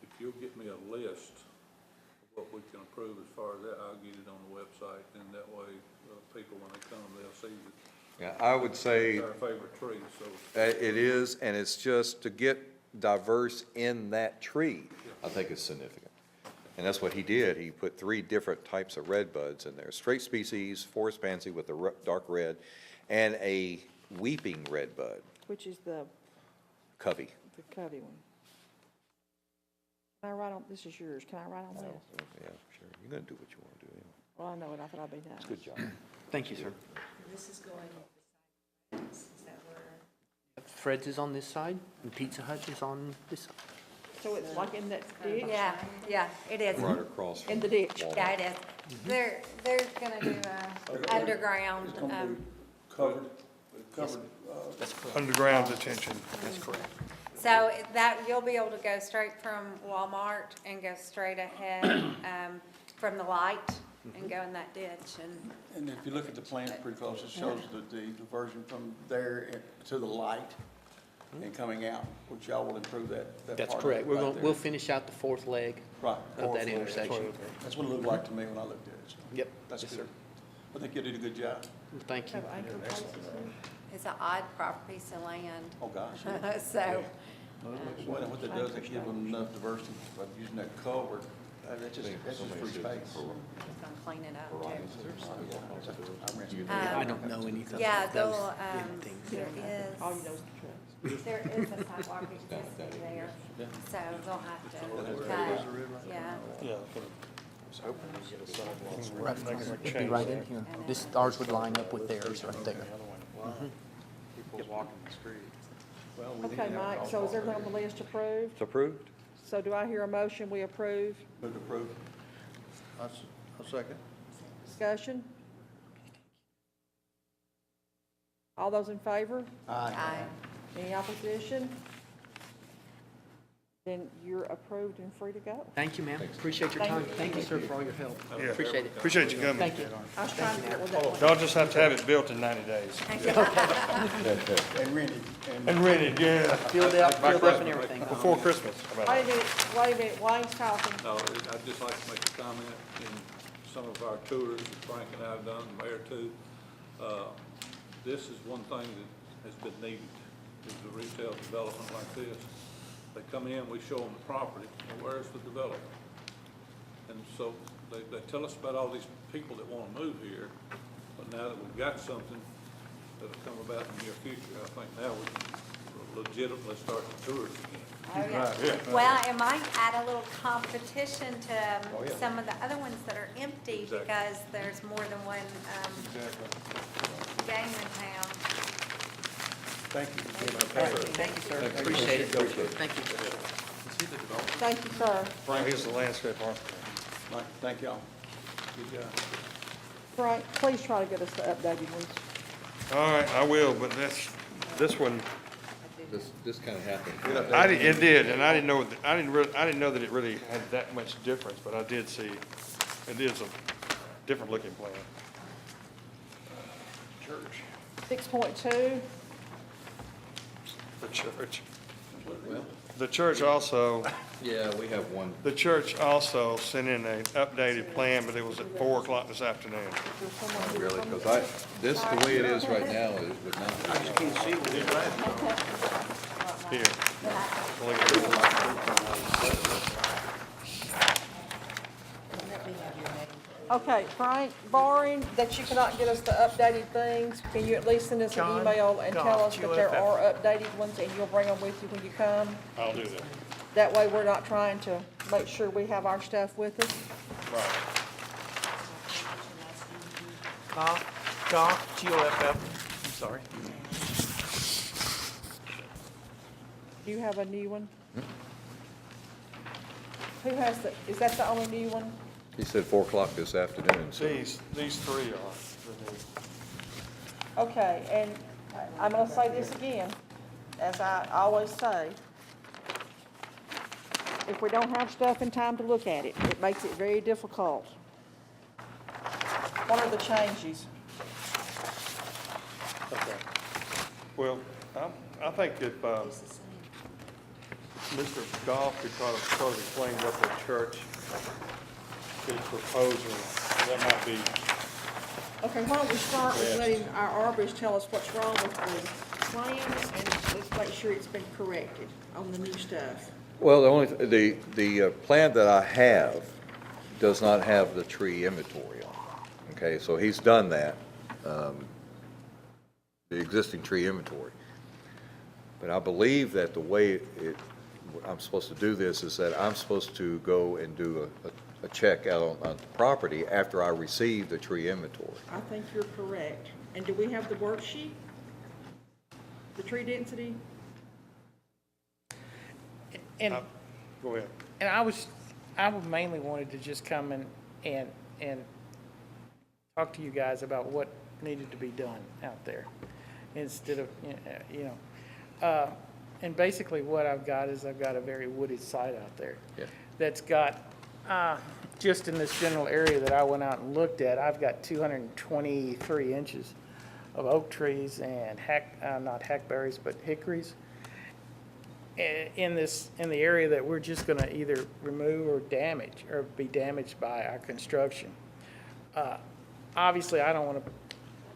If you'll get me a list of what we can approve as far as that, I'll get it on the website, and that way, people, when they come, they'll see that Yeah, I would say it's our favorite tree, so. it is, and it's just to get diverse in that tree, I think is significant. And that's what he did. He put 3 different types of redbuds in there. Straight species, forest pansy with the dark red, and a weeping redbud, Which is the covey. Covey one. Can I write on, this is yours, can I write on this? Yeah, sure. You're gonna do what you wanna do anyway. Well, I know it, I thought I'd be nice. Good job. Thank you, sir. This is going, is that where? Fred's is on this side, and Pizza Hut is on this side. So it's like in that ditch? Yeah, it is. Right across from In the ditch. Walmart. Yeah, it is. They're gonna do underground, Covered, Underground detention. That's correct. so that, you'll be able to go straight from Walmart and go straight ahead, from the light and go in that ditch and if you look at the plan pretty close, it shows the diversion from there to the light and coming out, which y'all will improve that That's part correct. right there. We'll finish out the 4th leg Right. of that intersection. That's what it looked like to me when I looked at it. So Yep. That's Yes, good. sir. I think you did a good job. Thank you. Have anchor posts in. It's an odd proper piece of land. Oh, gosh. So, Well, what that does, it gives them enough diversity by using that culvert. That's just free space. just gonna clean it up too. I ran some- I don't don't know anything Yeah, about those they'll, things. there All you is, know is the trucks. there is a sidewalk existing there, so they'll have to cut, yeah. Yeah. I was hoping to get a sidewalk. Right, it'd be right in here. This, ours would line up with theirs right there. People's walking the street. Okay, Mike, so is everything on the list approved? It's approved? So do I hear a motion, we approve? Move to approve. I'll second. Discussion? All those in favor? Aye. Any opposition? Then you're approved and free to go. Thank you, ma'am. Appreciate your time. Thank you, sir, for all your help. Yeah. Appreciate it. Appreciate you coming. Thank you. I was trying to figure out what that was. Y'all just have to have it built in 90 days. And rented. And rented, yeah. Filled out and everything. Before Christmas. How about Wait a that? minute, Wayne's talking. No, I'd just like to make a comment in some of our tours that Frank and I have done, the mayor too. This is one thing that has been needed, is a retail development like this. They come in, we show them the property, and where's the development? And so they tell us about all these people that want to move here, but now that we've got something that'll come about in the near future, I think now we can legitimately start the tours again. Oh, yeah. Well, it might add a little competition to some of the other ones that are empty Exactly. because there's more than one game in town. Thank you. Thank you, sir. Appreciate it. Thank you. Thank you, sir. Frank, here's the landscape architect. Mike, thank y'all. Good job. Frank, please try to get us the updated ones. All right, I will, but this one, This kind of happened. it did, and I didn't know, I didn't know that it really had that much difference, but I did see, it is a different looking plan. Church. 6.2, The church. Well, The church also, yeah, we have one. the church also sent in an updated plan, but it was at 4 o'clock this afternoon. Really, because this, the way it is right now, it would not. Here. Look at this. okay, Frank, barring that you cannot get us the updated things, can you at least send us an John email and tell us Goff, that there UFF. are updated ones and you'll bring them with you when you come? I'll do that. That way we're not trying to make sure we have our stuff with us. Right. Goff, G-O-F-F. I'm sorry. Do you have a new one? Who has is that the only new one? He said 4 o'clock this afternoon, so. These three are the new. Okay, and I'm gonna say this again, as I always say. If we don't have stuff in time to look at it, it makes it very difficult. What are the changes? Okay. Well, I think if Mr. Goff could try to explain what the church is proposing, that might be, Okay, why don't we start with letting our arborist tell us what's wrong with the plan, and let's make sure it's been corrected on the new stuff. Well, the plan that I have does not have the tree inventory on it. Okay, so he's done that, the existing tree inventory. But I believe that the way I'm supposed to do this is that I'm supposed to go and do a check out on the property after I receive the tree inventory. I think you're correct. And do we have the worksheet? The tree density? And, go ahead. and I mainly wanted to just come and talk to you guys about what needed to be done out there instead of, and basically what I've got is I've got a very wooded site out there. Yeah. That's got, just in this general area that I went out and looked at, I've got 223 inches of oak trees and not hackberries, but hickories in the area that we're just going to either remove or damage or be damaged by our construction. Obviously, I don't want to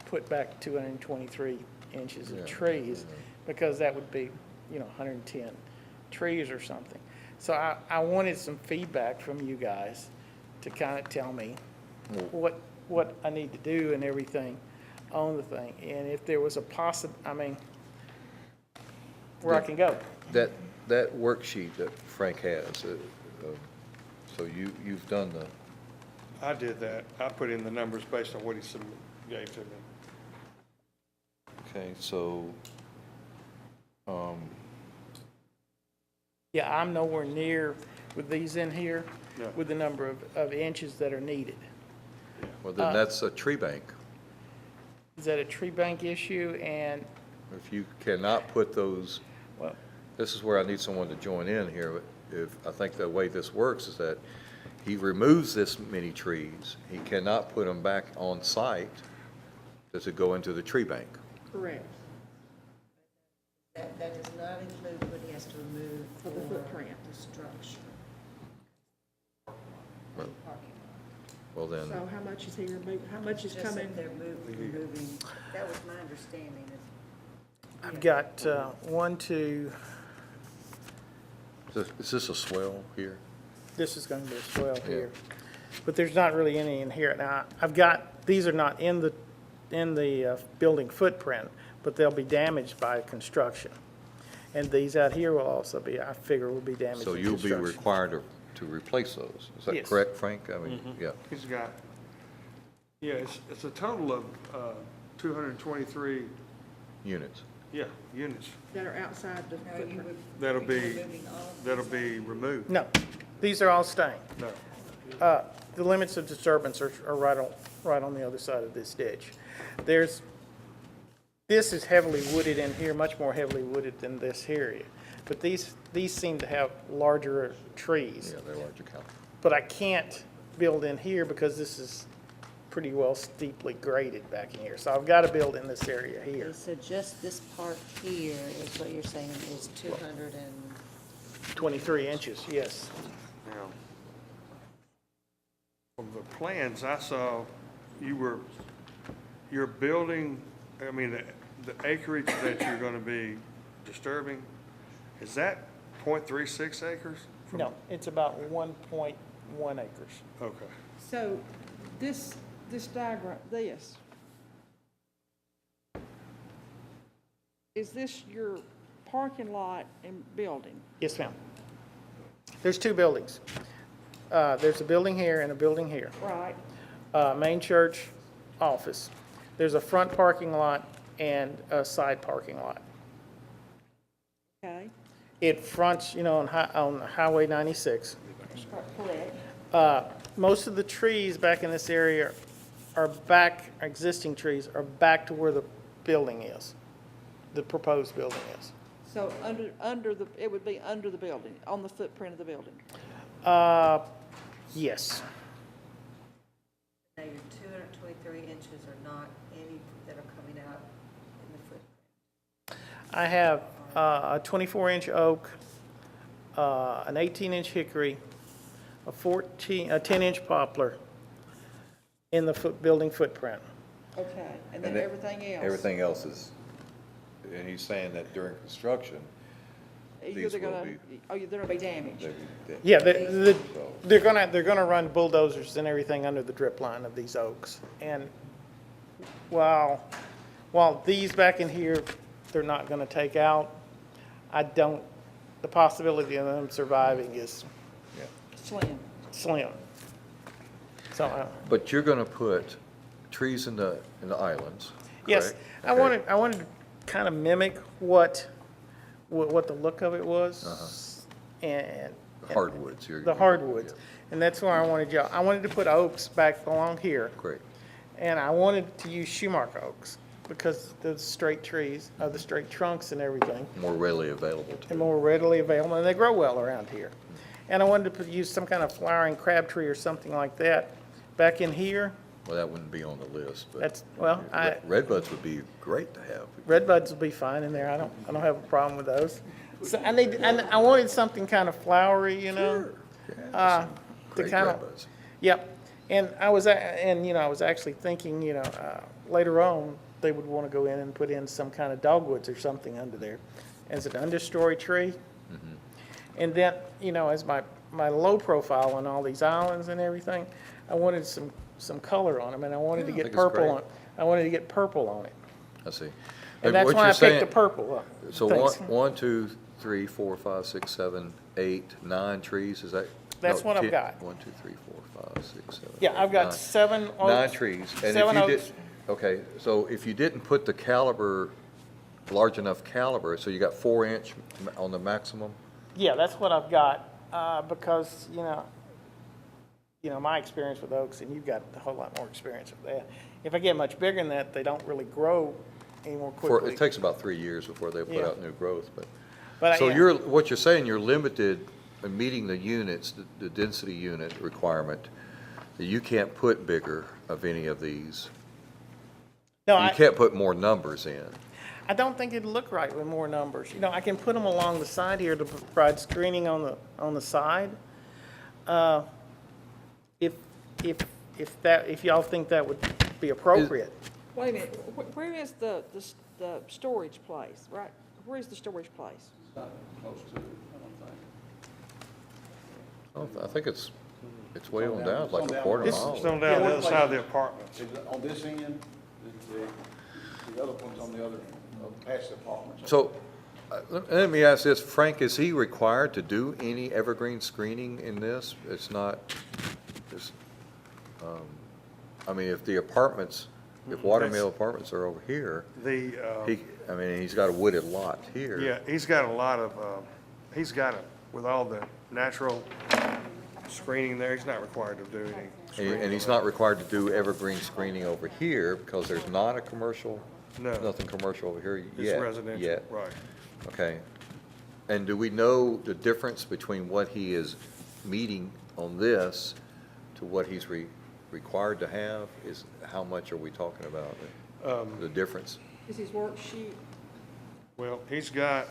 put back 223 inches of trees because that would be, 110 trees or something. So I wanted some feedback from you guys to kind of tell me what I need to do and everything. on the thing. And if there was a where I can go. That worksheet that Frank has, so you've done the, I did that. I put in the numbers based on what he gave to me. okay, so, Yeah, I'm nowhere near with these in here, No. with the number of inches that are needed. well, then that's a tree bank. Is that a tree bank issue? And, If you cannot put those, well, this is where I need someone to join in here. I think the way this works is that he removes this many trees. He cannot put them back on site. Does it go into the tree bank? Correct. That does not include what he has to remove For the footprint. the structure. Well, then, So how much is he removing, how much is coming? They're removing, that was my understanding. I've got one, two, is this a swell here? this is going to be a swell Yeah. here. But there's not really any in here. Now, I've got, these are not in the building footprint, but they'll be damaged by construction. And these out here will also be, I figure, will be damaged So in you'll be construction. required to replace those. Is that Yes. correct, Frank? I mean, yeah. He's got, yeah, it's a total of 223, Units. yeah, units That are outside the footprint. that'll be removed. No, these are all staying. No. The limits of disturbance are right on the other side of this ditch. This is heavily wooded in here, much more heavily wooded than this area. But these seem to have larger trees. Yeah, they're larger count. But I can't build in here because this is pretty well steeply graded back in here. So I've got to build in this area here. So just this part here is what you're saying is 200 and, 23 inches, yes. Now, from the plans I saw, you're building, I mean, the acreage that you're gonna be disturbing, is that 0.36 acres? from- No, it's about 1.1 acres. Okay. So this diagram, is this your parking lot and building? Yes, ma'am. There's two buildings. There's a building here and a building here. Right. Main church office. There's a front parking lot and a side parking lot. Okay. It fronts, on Highway 96. Correct. Most of the trees back in this area existing trees are back to where the building is, the proposed building is. So it would be under the building, on the footprint of the building? Yes. now your 223 inches are not any that are coming out in the footprint. I have a 24-inch oak, an 18-inch hickory, a 10-inch poplar in the building footprint. Okay, and then And then everything else? Everything else is, and he's saying that during construction, Either they're these will gonna, they're gonna be damaged. they- Yeah, they're gonna run bulldozers and everything under the drip line of these oaks. And while these back in here, they're not gonna take out, the possibility of them surviving is Slim. slim. So, But you're gonna put trees in the islands, yes, correct? I Okay. wanted to kind of mimic what the look of it was. And Hardwoods. the hardwoods. And that's where I wanted to put oaks back along here. Great. And I wanted to use Schumacher oaks because the straight trees, the straight trunks and everything, More readily available to and more readily available, and they grow well around here. And I wanted to use some kind of flowering crabtree or something like that back in here. Well, that wouldn't be on the list, but. That's, well, Redbuds would be great to have. redbuds will be fine in there. I don't have a problem with those. So I wanted something kind of flowery, Sure. to Yeah, Great kind of, redbuds. yep. And I was actually thinking, later on, they would want to go in and put in some kind of dogwoods or something under there as an understory tree. And then, as my low profile on all these islands and everything, I wanted some color on them, and I wanted to Yeah, I get think it's purple great. on, I wanted to get purple on it. I see. And that's what why I you're picked the saying- purple up. So Thanks. 1, 2, 3, 4, 5, 6, 7, 8, 9 trees, is that? That's no, what I've 10 got. 1, 2, 3, 4, 5, 6, 7. Yeah, I've got 9. 7 oaks. 9 trees. And if 7 you did, oaks. okay, so if you didn't put the caliber, large enough caliber, so you got 4-inch on the maximum? Yeah, that's what I've got, because, my experience with oaks, and you've got a whole lot more experience with that. If I get much bigger than that, they don't really grow any more quickly. It takes about 3 years before they put Yeah. out new growth, but. But, So yeah. what you're saying, you're limited in meeting the units, the density unit requirement, that you can't put bigger of any of these. No, You can't put more numbers in. I don't think it'd look right with more numbers. I can put them along the side here to provide screening on the side. If y'all think that would be appropriate. Wait a minute, where is the storage place, right? Where is the storage place? It's not close to it, I don't think. I think it's way on down, like a quarter It's mile. it's on down the other side of the apartments. Is it on this end, the other one's on the other end, past the apartments. So, let me ask this, Frank, is he required to do any evergreen screening in this? It's not, if the apartments, if Watermill Apartments are over here, he's got a wooded lot here. Yeah, he's got a lot of, with all the natural screening there, he's not required to do any screening. And he's not required to do evergreen screening over here because there's not a commercial, No. nothing commercial over here It's yet. residential, Yet. right. Okay. And do we know the difference between what he is meeting on this to what he's required to have? Is, how much are we talking about, the difference? Is his worksheet? Well, he's got,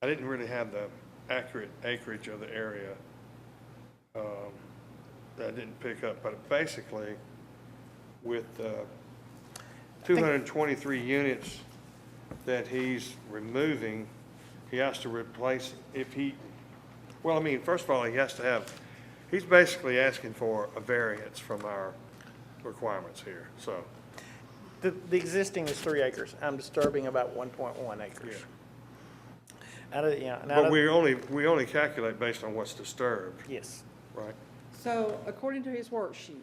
I didn't really have the accurate acreage of the area. That I didn't pick up, but basically, with 223 units that he's removing, he has to replace, first of all, he has to have, he's basically asking for a variance from our requirements here, so, The existing is 3 acres. I'm disturbing about 1.1 acres. yeah. And But we only calculate based on what's disturbed, yes. right? So according to his worksheet,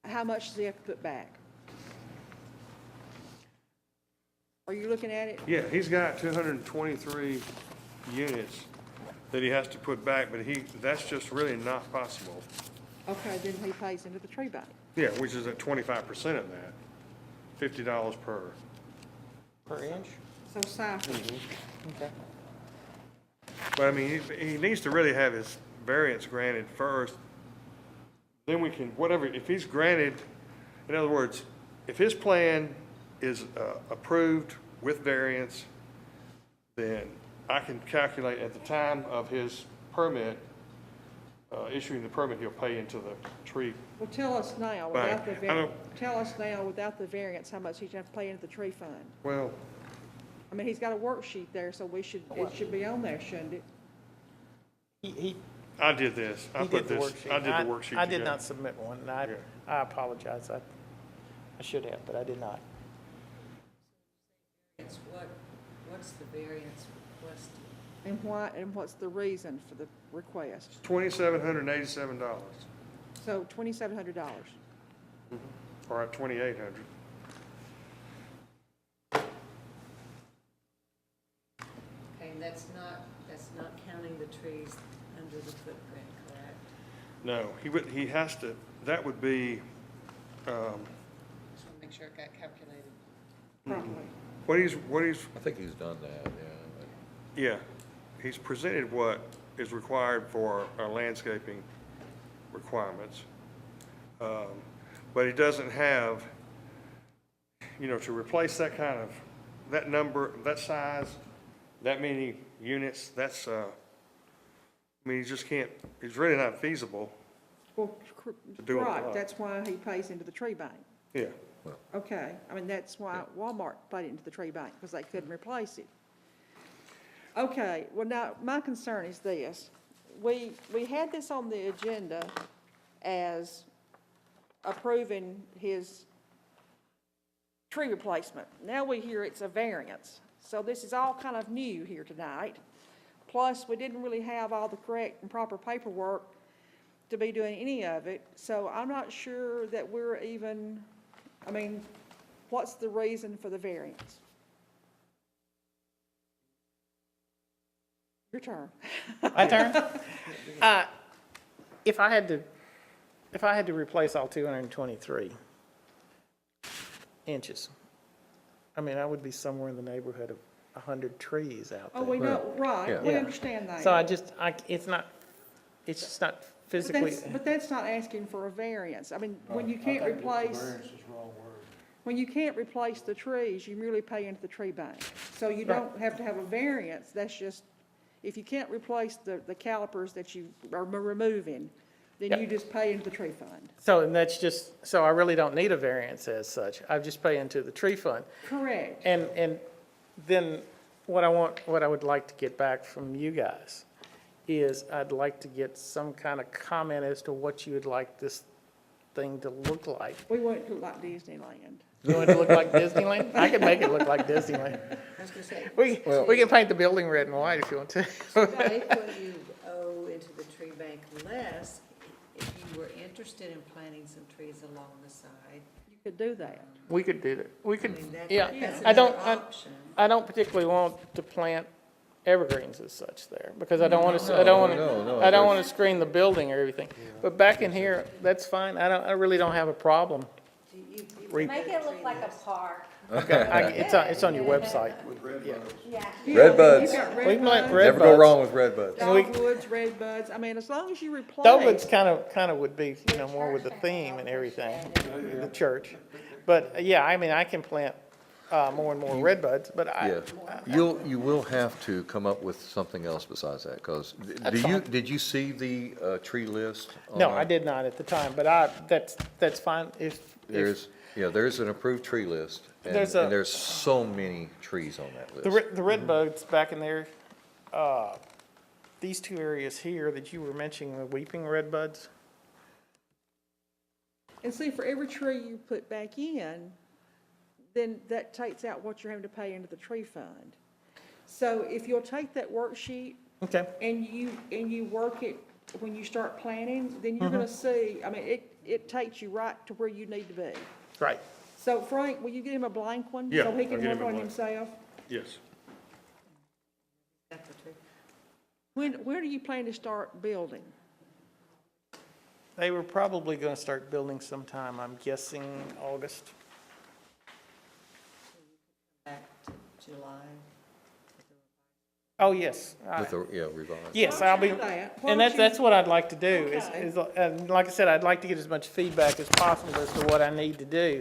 how much does he have to put back? Are you looking at it? Yeah, he's got 223 units that he has to put back, but that's just really not possible. Okay, then he pays into the tree bank. Yeah, which is at 25% of that, $50 per. Per inch? So cycle. Okay. But he needs to really have his variance granted first. Then we can, whatever, if he's granted, in other words, if his plan is approved with variance, then I can calculate at the time of his permit, issuing the permit, he'll pay into the tree. Well, tell us now, Bank. without the variance, how much he's gonna have to pay into the tree fund. Well, He's got a worksheet there, so it should be on there, shouldn't it? He I did this. I did put the this. worksheet. I did the worksheet I did together. not submit one, and Yeah. I apologize. I should have, but I did not. What's the variance requested? And what's the reason for the request? $2,787, So $2,700. or at $2,800. Okay, and that's not counting the trees under the footprint, correct? No, he has to, that would be, Just want to make sure it got calculated. Probably. what he's, I think he's done that, yeah. yeah, he's presented what is required for our landscaping requirements. But he doesn't have, to replace that kind of, that number, that size, that many units, that's, he just can't, it's really not feasible. Well, do a right, lot. that's why he pays into the tree bank. Yeah, Okay, that's why Walmart paid into the tree bank, because they couldn't replace it. Okay, well now, my concern is this. We had this on the agenda as approving his tree replacement. Now we hear it's a variance. So this is all kind of new here tonight. Plus, we didn't really have all the correct and proper paperwork to be doing any of it. So I'm not sure that we're even, I mean, what's the reason for the variance? Your turn. My turn? If I had to replace all 223 inches, I mean, I would be somewhere in the neighborhood of 100 trees out there. Oh, we know, right, yeah. we Yeah. understand that. So it's just not But physically, but that's not asking for a variance. I mean, when you can't replace, when you can't replace the trees, you merely pay into the tree bank. So you don't have to have a variance, that's just, if you can't replace the calipers that you are removing, then you just pay into the tree fund. so and that's just, so I really don't need a variance as such. I just pay into the tree fund. Correct. And then what I would like to get back from you guys is I'd like to get some kind of comment as to what you would like this thing to look like. We want it to look like Disneyland. You want it to look like Disneyland? I can make it look like Disneyland. I was gonna say, We can paint the building red and white if you want to. Take what you owe into the tree bank less, if you were interested in planting some trees along the side. You could do that. We could do that. We I could, mean, yeah. that's I don't, another option. I don't particularly want to plant evergreens as such there, because I don't want to, I don't no, want to screen the building or everything. But back in here, that's fine. I really don't have a problem. Make it look like a park. Okay, it's on your website. Yeah. Red buds. You've got We can plant buds, red Never go buds. wrong with red buds. dogwoods, red buds. I mean, as long as you replace. Dogwoods kind of would be, more with the theme and everything, the church. But, yeah, I mean, I can plant, more and more red buds, but Yeah, you will have to come up with something else besides that, because, did you see the, tree list? no, on I our- did not at the time, but that's fine if. There's an approved tree list, and there's so many trees on that list. The red buds back in there, these two areas here that you were mentioning, the weeping red buds, And see, for every tree you put back in, then that takes out what you're having to pay into the tree fund. So if you'll take that worksheet okay, and you work it when you start planning, then you're gonna see, I mean, it takes you right to where you need to be. right. So Frank, will you give him a blank one? Yeah, So he I'll can give work him a on blank. himself? Yes. Where do you plan to start building? They were probably gonna start building sometime, I'm guessing August. Back to July. Oh, yes. With the, revised. Yes, Why I'll don't be, you do that? Why and don't that's you- what I'd like to do, Okay. and like I said, I'd like to get as much feedback as possible as to what I need to do,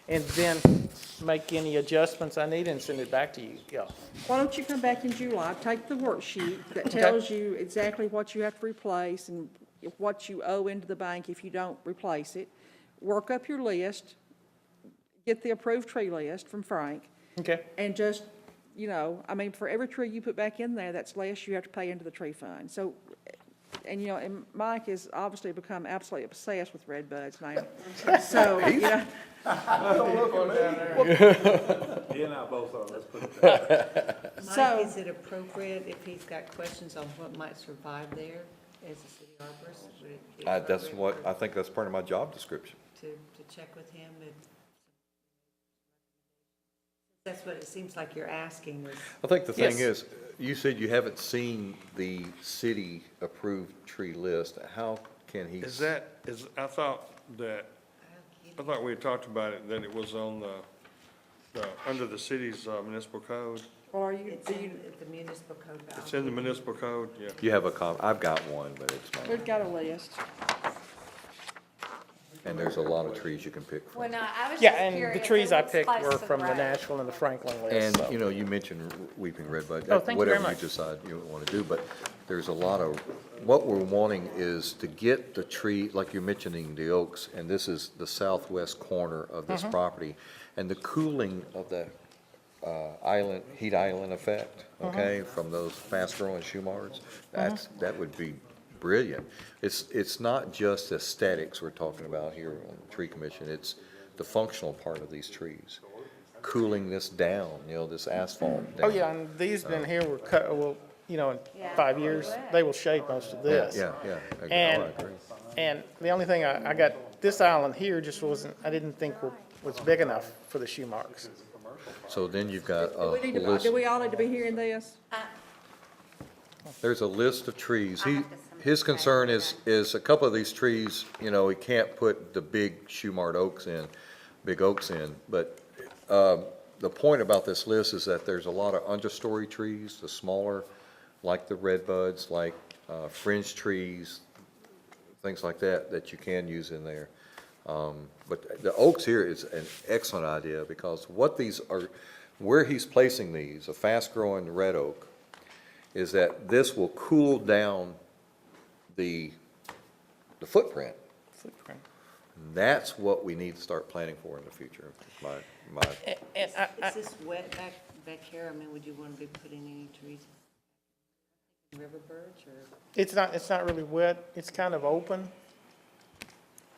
and then make any adjustments I need and send it back to you, y'all. Why don't you come back in July, take the worksheet that tells you exactly what you have to replace and what you owe into the bank if you don't replace it. Work up your list, get the approved tree list from Frank, Okay, and just, I mean, for every tree you put back in there, that's less you have to pay into the tree fund. So, and and Mike has obviously become absolutely obsessed with red buds now. So, He and I both are, let's put it that way. So- Mike, is it appropriate if he's got questions on what might survive there as a city arborist? Would it be That's appropriate I think that's part of my job description. To check with him? That's what it seems like you're asking is. I think the thing Yes. is, you said you haven't seen the city-approved tree list. How can he? I thought we had talked about it, that it was on under the city's municipal code. or you, It's in the municipal code. It's in the municipal code, yeah. You have I've got one, but it's we've not. got a list. And there's a lot of trees you can pick from. Well, no, I was yeah, just and curious. the trees It I looks picked close were to from the road. Nashville and the Franklin list, And, so. you mentioned weeping red bud. Oh, thank you very Whatever much. you decide you want to do, but there's a lot of, what we're wanting is to get the tree, like you're mentioning the oaks, and this is the southwest corner of this Mm-hmm. property, and the cooling of the heat island effect, Mm-hmm. okay, from those fast-growing shumars, that would be brilliant. It's not just aesthetics we're talking about here on the tree commission, it's the functional part of these trees. Cooling this down, this asphalt down. Oh, yeah, and these been here were cut, well, in Yeah. 5 years, they will shade most of this. Yeah, I And- agree. And the only thing, I got, this island here just wasn't, I didn't think was big enough for the shoe marks. So then you've got Do a we need to, list, do we all need to be hearing this? there's a list of trees. I have to submit His that. concern is a couple of these trees, he can't put the big shoe marked big oaks in. But, the point about this list is that there's a lot of understory trees, the smaller, like the redbuds, like, fringe trees, things like that you can use in there. But the oaks here is an excellent idea because what these are, where he's placing these, a fast-growing red oak, is that this will cool down the footprint. Footprint. That's what we need to start planning for in the future, my, And Is this wet back here? I mean, would you want to be putting any trees? River birch or? it's not really wet, it's kind of open.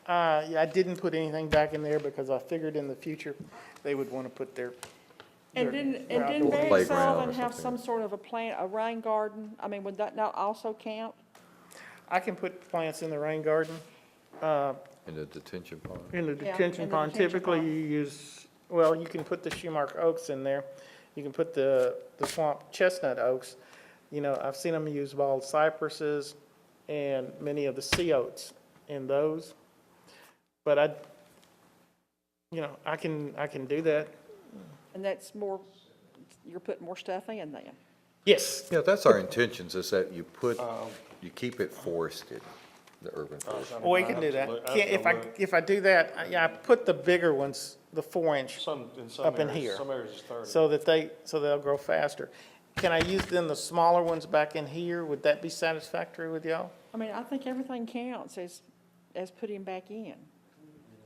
Yeah, I didn't put anything back in there because I figured in the future they would want to put their. And their didn't outdoor- Barry Playground Sullivan or have something. some sort of a rain garden? I mean, would that not also count? I can put plants in the rain garden. in the detention pond. In the Yeah, detention in the pond, detention typically pond. you use, well, you can put the Schumark oaks in there. You can put the swamp chestnut oaks. I've seen them use bald cypresses and many of the sea oats in those. But I can do that. And that's more, you're putting more stuff in then. Yes. Yeah, that's our intentions, is that you keep it forested, the urban forest. We can do that. If I do that, I put the bigger ones, the 4-inch, up in here. Some areas is 30. so they'll grow faster. Can I use then the smaller ones back in here? Would that be satisfactory with y'all? I mean, I think everything counts as putting back in.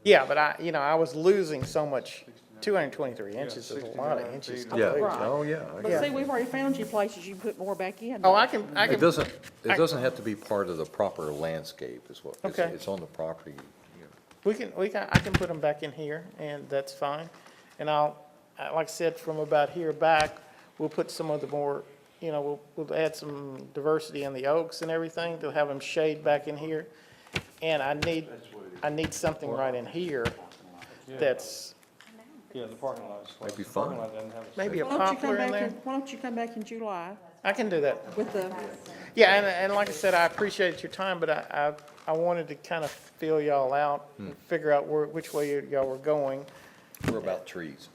Yeah, but I was losing so much, 223 inches is a lot of inches. to Yeah, lose. Right. oh, yeah. I But get see, it. we've already found you places you can put more back in. Oh, now. I can, It doesn't have to be part of the proper landscape, is what, Okay. it's on the property. I can put them back in here, and that's fine. And like I said, from about here back, we'll put some of the more, we'll add some diversity in the oaks and everything. They'll have them shade back in here. And I need something right in here that's Yeah, the parking lot's. Might be the parking fun. lot doesn't have a maybe a Why don't you come poplar in back there. why don't you come back in July I can do that. with the, Yeah, and like I said, I appreciate your time, but I wanted to kind of feel y'all out and figure out which way y'all were going. We're about trees.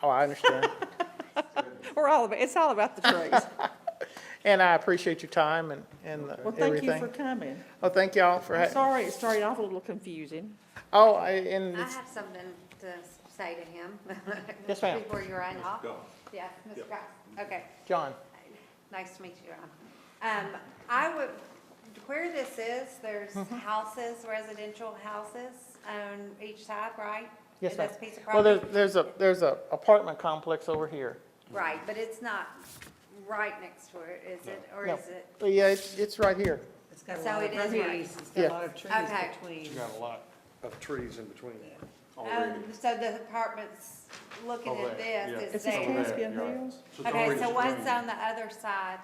Oh, I understand. it's all about the trees. And I appreciate your time and Well, thank you everything. for coming. Oh, thank y'all for I'm sorry it started off a little confusing. Oh, and I it's, have something to say to him. Yes, ma'am. Before you run off. Go. Yeah, Mr. Cross. Okay, John. nice to meet you, Ron. I would, where this is, there's houses, residential houses on each side, right? Yes, In ma'am. this piece of Well, property? there's a apartment complex over here. Right, but it's not right next to it, is it, or No. is it? But yeah, it's right here. It's got a So lot it of is right. trees, it's got Yeah. a lot of trees Okay. between. You got a lot of trees in between already. So the apartments looking Over at there, this yeah. is Is this there. Caspian You're right. Hills? So it's Okay, already so what's screened. on the other side?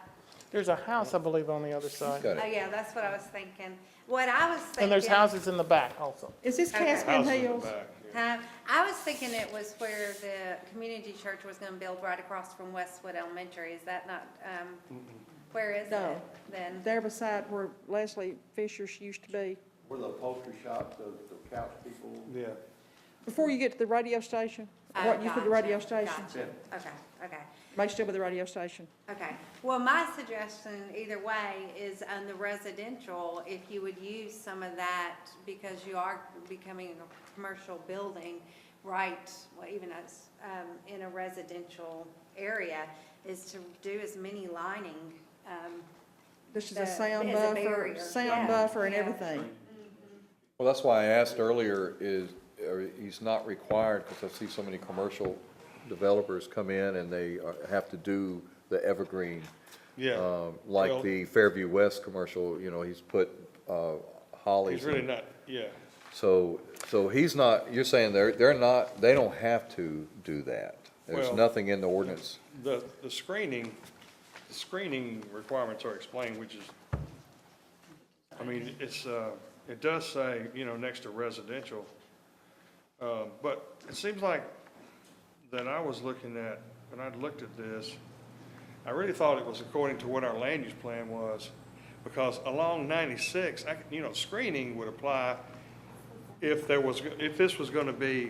There's a house, I believe, on the other side. Got Oh, it. yeah, that's what I was thinking. What I was thinking. And there's houses in the back also. Is this Okay. Caspian House in the Hills? back, yeah. I was thinking it was where the community church was gonna build right across from Westwood Elementary. Is that not, where is No. it then? There beside where Leslie Fisher's used to be. Where the upholstery shop, the couch people. Yeah. Before you get to the radio station, what you put the radio station, Gotcha. Okay, okay. make still with the radio station. Okay, well, my suggestion either way is on the residential, if you would use some of that, because you are becoming a commercial building, right, well, even as, in a residential area, is to do as many lining, This is a The- sound as a buffer, barrier. sound Yeah, buffer and yeah. everything. Well, that's why I asked earlier, he's not required, because I see so many commercial developers come in and they have to do the evergreen Yeah. Well- Like the Fairview West commercial, you know, he's put hollies. He's really and- not, yeah. So he's not, you're saying they're not, they don't have to do that. There's Well- nothing in the ordinance. The screening requirements are explained, which is, I mean, it does say, you know, next to residential. But it seems like that I was looking at, when I looked at this, I really thought it was according to what our land use plan was. Because along 96, you know, screening would apply if this was gonna be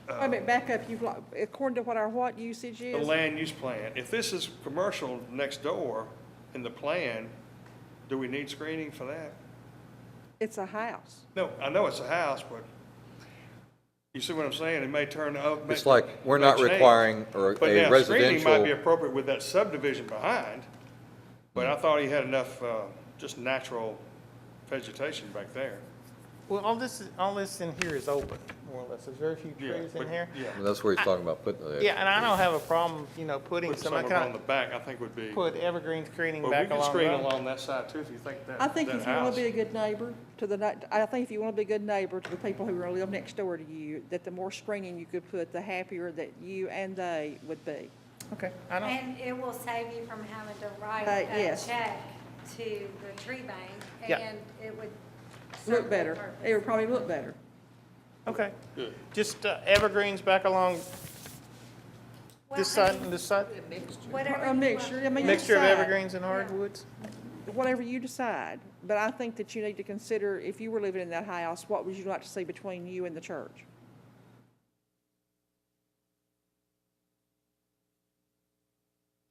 Wait a minute, back up, according to what our what usage the is? land use plan. If this is commercial next door in the plan, do we need screening for that? It's a house. No, I know it's a house, but you see what I'm saying? It may turn up. It's like, we're not requiring or But a now, screening might be residential. appropriate with that subdivision behind, but I thought he had enough, just natural vegetation back there. Well, all this in here is open, more or less. There's very few Yeah, trees in but- here. Yeah. That's where he's talking about putting the. Yeah, and I don't have a problem, you know, putting Put some, some I around kind the back, I think would be. of put evergreen screening Well, we back can along the screen road. along that side too, if you think that, I think that if you want house. to be a good neighbor to I think if you want to be a good neighbor to the people who are live next door to you, that the more screening you could put, the happier that you and they would be. Okay, I don't, And it will save you from having to write a yes. check to the tree bank, Yeah. and it would serve Look the better. purpose. It would probably look better. okay. Good. Just evergreens back along Well, this I side mean, and this side? Whatever A you mixture, want. I mean, you Mixture of decide. evergreens and hardwoods? Whatever you decide. But I think that you need to consider, if you were living in that house, what would you like to see between you and the church?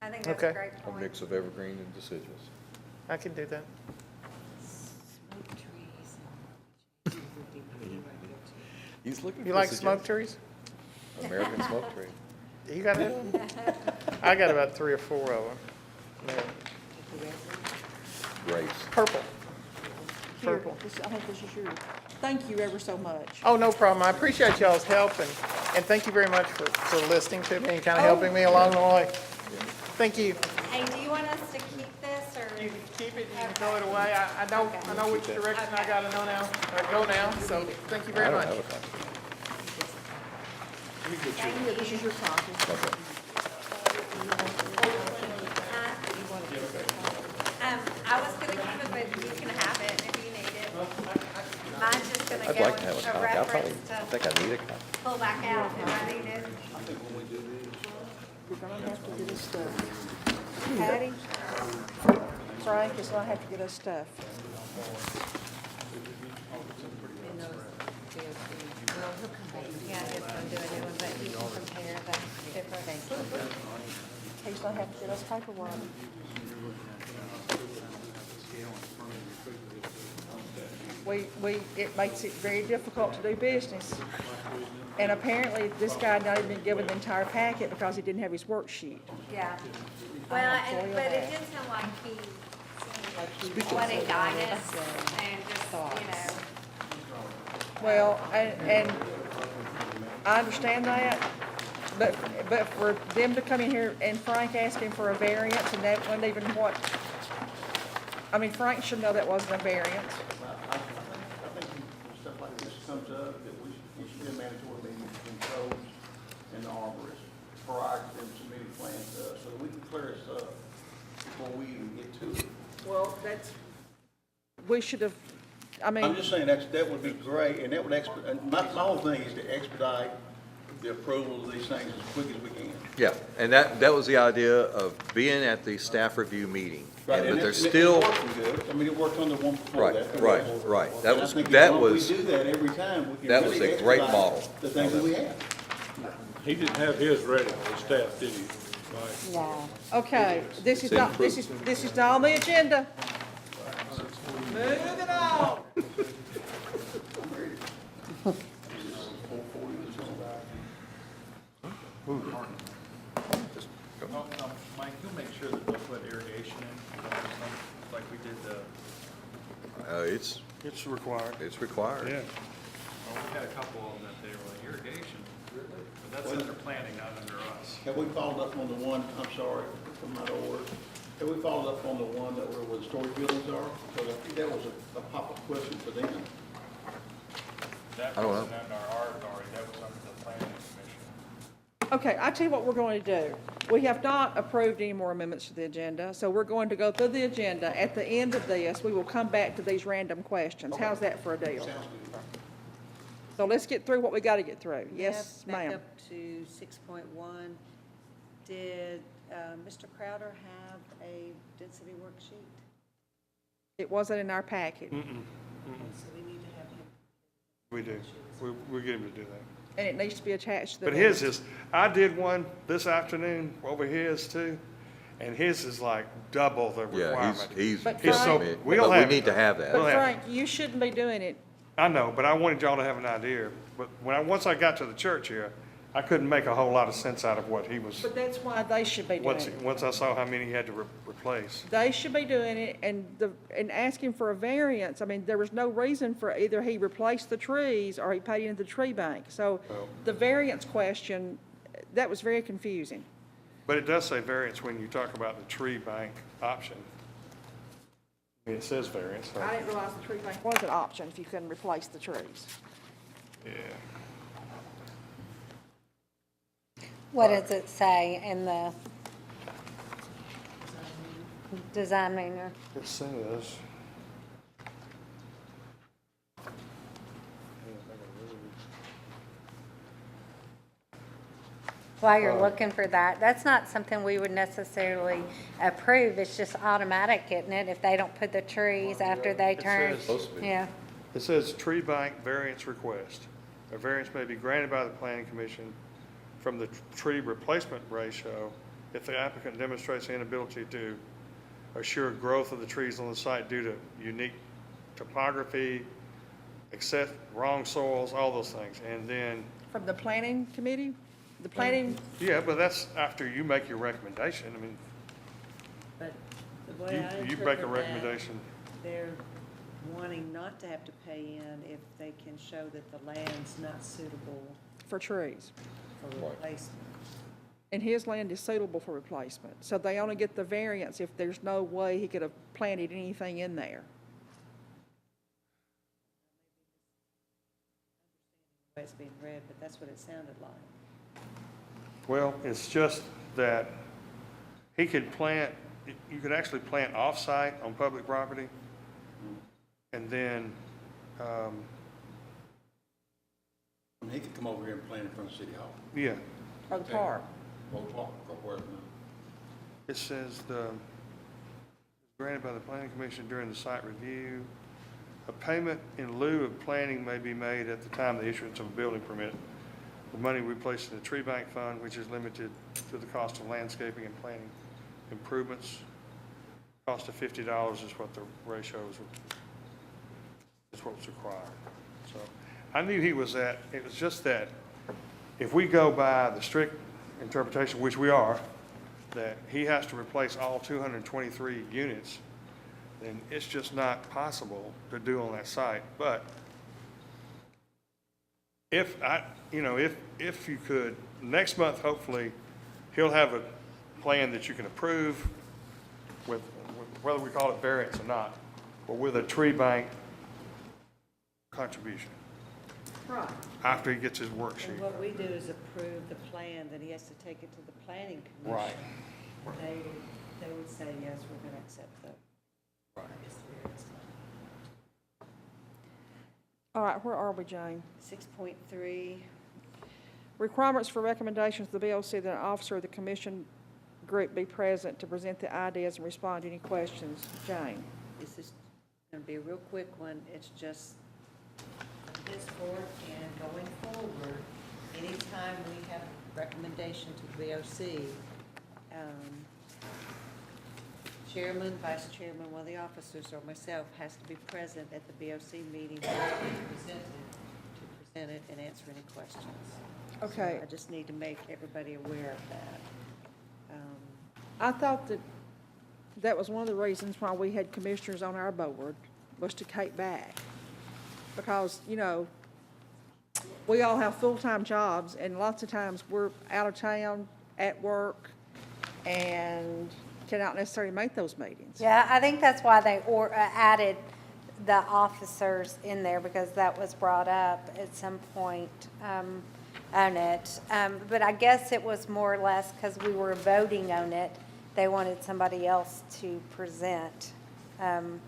I think that's a Okay. great A point. mix of evergreen and deciduous. I can do that. Smoke trees. would be pretty right there, too. He's looking You like smoke trees? American smoke tree. You got it? I got about 3 or 4 of them. They're Grace. purple. Here, Purple. I think this is yours. Thank you ever so much. Oh, no problem. I appreciate y'all's help, and thank you very much for listening to me and kind of Oh. helping me along the way. Thank you. Hey, do you want us to keep this, or? You can keep it, you can throw it away. I know which direction I gotta know now, or go now, so thank you I very don't much. have a copy. Yeah, this is your copy. Okay. I was gonna keep it, but you can have it if you need it. Mine's just gonna I'd go like to have a as copy. a I probably, reference I to think I need a copy. pull back out if I need it. You're gonna have to get us stuff. Patty, Frank is gonna have to get us stuff. And those, well, he'll come back. Yeah, it's gonna do a new one, but you can compare the difference. He's gonna have to get us paperwork. It makes it very difficult to do business. And apparently, this guy not even been given the entire packet because he didn't have his worksheet. Yeah. Well, but it did sound like he wanted guidance and just, you know. Well, and I understand that, but for them to come in here and Frank asking for a variance and that wasn't even what, I mean, Frank should know that wasn't a variance. I think when stuff like this comes up, that we should be a mandatory meeting between codes and the arborist prior to them submitting plans to us, so that we can clear this up before we even get to it. Well, we should have, I I'm mean, just saying, that would be great, and that would and my whole thing is to expedite the approval of these things as quick as we can. Yeah, and that was the idea of being at the staff review meeting. Right, But and there's it's still, working good. I mean, it worked on the one before right, that. right. That And I was, think if that we was, do that every time, we can that was really a great expedite model. the things that we have. He didn't have his ready, the staff, did he? Right. No. okay, this is not on the agenda. Moving on. Mike, you'll make sure that they'll put irrigation in, like we did the, it's It's required. required. Yeah. well, we had a couple of them that they were like irrigation. But that's under planning, not under us. Have we followed up on the one, I'm sorry, from my order, Have we followed up on the one that where the storage buildings are? Because I think that was a pop-up question for them. That I don't wasn't know. under our authority, that was under the planning commission. Okay, I tell you what we're going to do. We have not approved any more amendments to the agenda, so we're going to go through the agenda. At the end of this, we will come back to these random questions. How's that for a deal? Sounds good. So let's get through what we got to get through. Yes, Back ma'am. up to 6.1. Did Mr. Crowder have a density worksheet? It wasn't in our packet, So we need to have him. We do. We get him to do that. and it needs to be attached to the. But his is, I did one this afternoon over his too, and his is like double the Yeah, requirement. he's, But He's so, Frank- we'll but we have. need to have that. We'll But have- Frank, you shouldn't be doing it. I know, but I wanted y'all to have an idea. But once I got to the church here, I couldn't make a whole lot of sense out of what he was, But that's why they should be doing it. once I saw how many he had to replace. They should be doing it, and asking for a variance. I mean, there was no reason for either he replaced the trees or he paid into the tree bank. So Well- the variance question, that was very confusing. But it does say variance when you talk about the tree bank option. It says variance, so, I didn't realize the tree bank was an option if you couldn't replace the trees. yeah. What does it say in the design manual? It says. While you're looking for that, that's not something we would necessarily approve. It's just automatic, isn't it? If they don't put the trees after they It turn. says- Supposed to be. Yeah. It says tree bank variance request. A variance may be granted by the planning commission from the tree replacement ratio if the applicant demonstrates the inability to assure growth of the trees on the site due to unique topography, except wrong soils, all those things. And then, From the planning committee, the planning, yeah, but that's after you make your recommendation. I mean, But the way I you make a interpret that, recommendation. they're wanting not to have to pay in if they can show that the land's not suitable for trees. for Right. replacement. And his land is suitable for replacement. So they only get the variance if there's no way he could have planted anything in there. The way it's being read, but that's what it sounded like. Well, it's just that he could plant, you could actually plant off-site on public property. And then, I mean, he could come over here and plant in front of City Hall, yeah, Or the park. or park, or wherever. it says granted by the planning commission during the site review. A payment in lieu of planting may be made at the time of the issuance of a building permit. The money we place in the tree bank fund, which is limited to the cost of landscaping and planting improvements. Cost of $50 is what the ratio is what's required. So I knew he was at, it was just that if we go by the strict interpretation, which we are, that he has to replace all 223 units, then it's just not possible to do on that site. But if if you could, next month, hopefully, he'll have a plan that you can approve with, whether we call it variance or not, or with a tree bank contribution, Right. after he gets his worksheet. And what we do is approve the plan, that he has to take it to the planning commission. Right. They would say, yes, we're gonna accept the. Right. All right, where are we, Jane? 6.3, Requirements for recommendations to the BOC that an officer of the commission group be present to present the ideas and respond to any questions. Jane? this is gonna be a real quick one, it's just henceforth and going forward, anytime we have recommendation to the BOC, chairman, vice chairman, one of the officers, or myself has to be present at the BOC meeting to present it and answer any questions. Okay. So I just need to make everybody aware of that. I thought that was one of the reasons why we had commissioners on our board, was to keep back. Because, we all have full-time jobs, and lots of times we're out of town, at work, and cannot necessarily make those meetings. Yeah, I think that's why they added the officers in there, because that was brought up at some point on it. But I guess it was more or less because we were voting on it, they wanted somebody else to present. I'm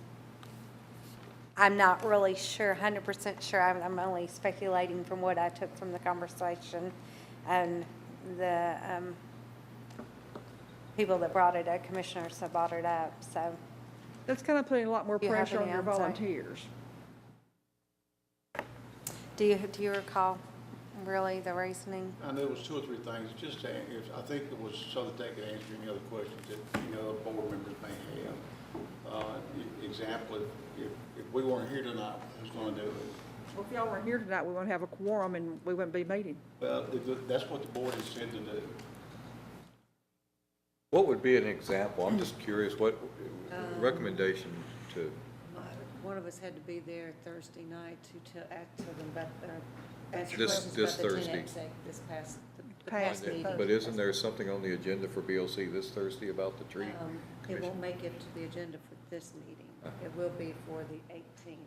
not really sure, 100% sure, I'm only speculating from what I took from the conversation and the people that brought it up, commissioners that brought it up, so. That's kind of putting a lot more Do you have pressure on any your insight? volunteers. Do you recall really the reasoning? I know it was 2 or 3 things, just to, I think it was so that they could answer any other questions that, board members may have. Example, if we weren't here tonight, who's gonna do it? Well, if y'all weren't here tonight, we wouldn't have a quorum and we wouldn't be meeting. Well, that's what the board has said to do. What would be an example? I'm just curious, what recommendation to, One of us had to be there Thursday night to ask them about, answer This- questions this about the Thursday. 10X this past, the Past past meeting. but isn't there something on the agenda for BOC this Thursday about the tree? It commission? won't make it to the agenda for this meeting. It will be for the 18th.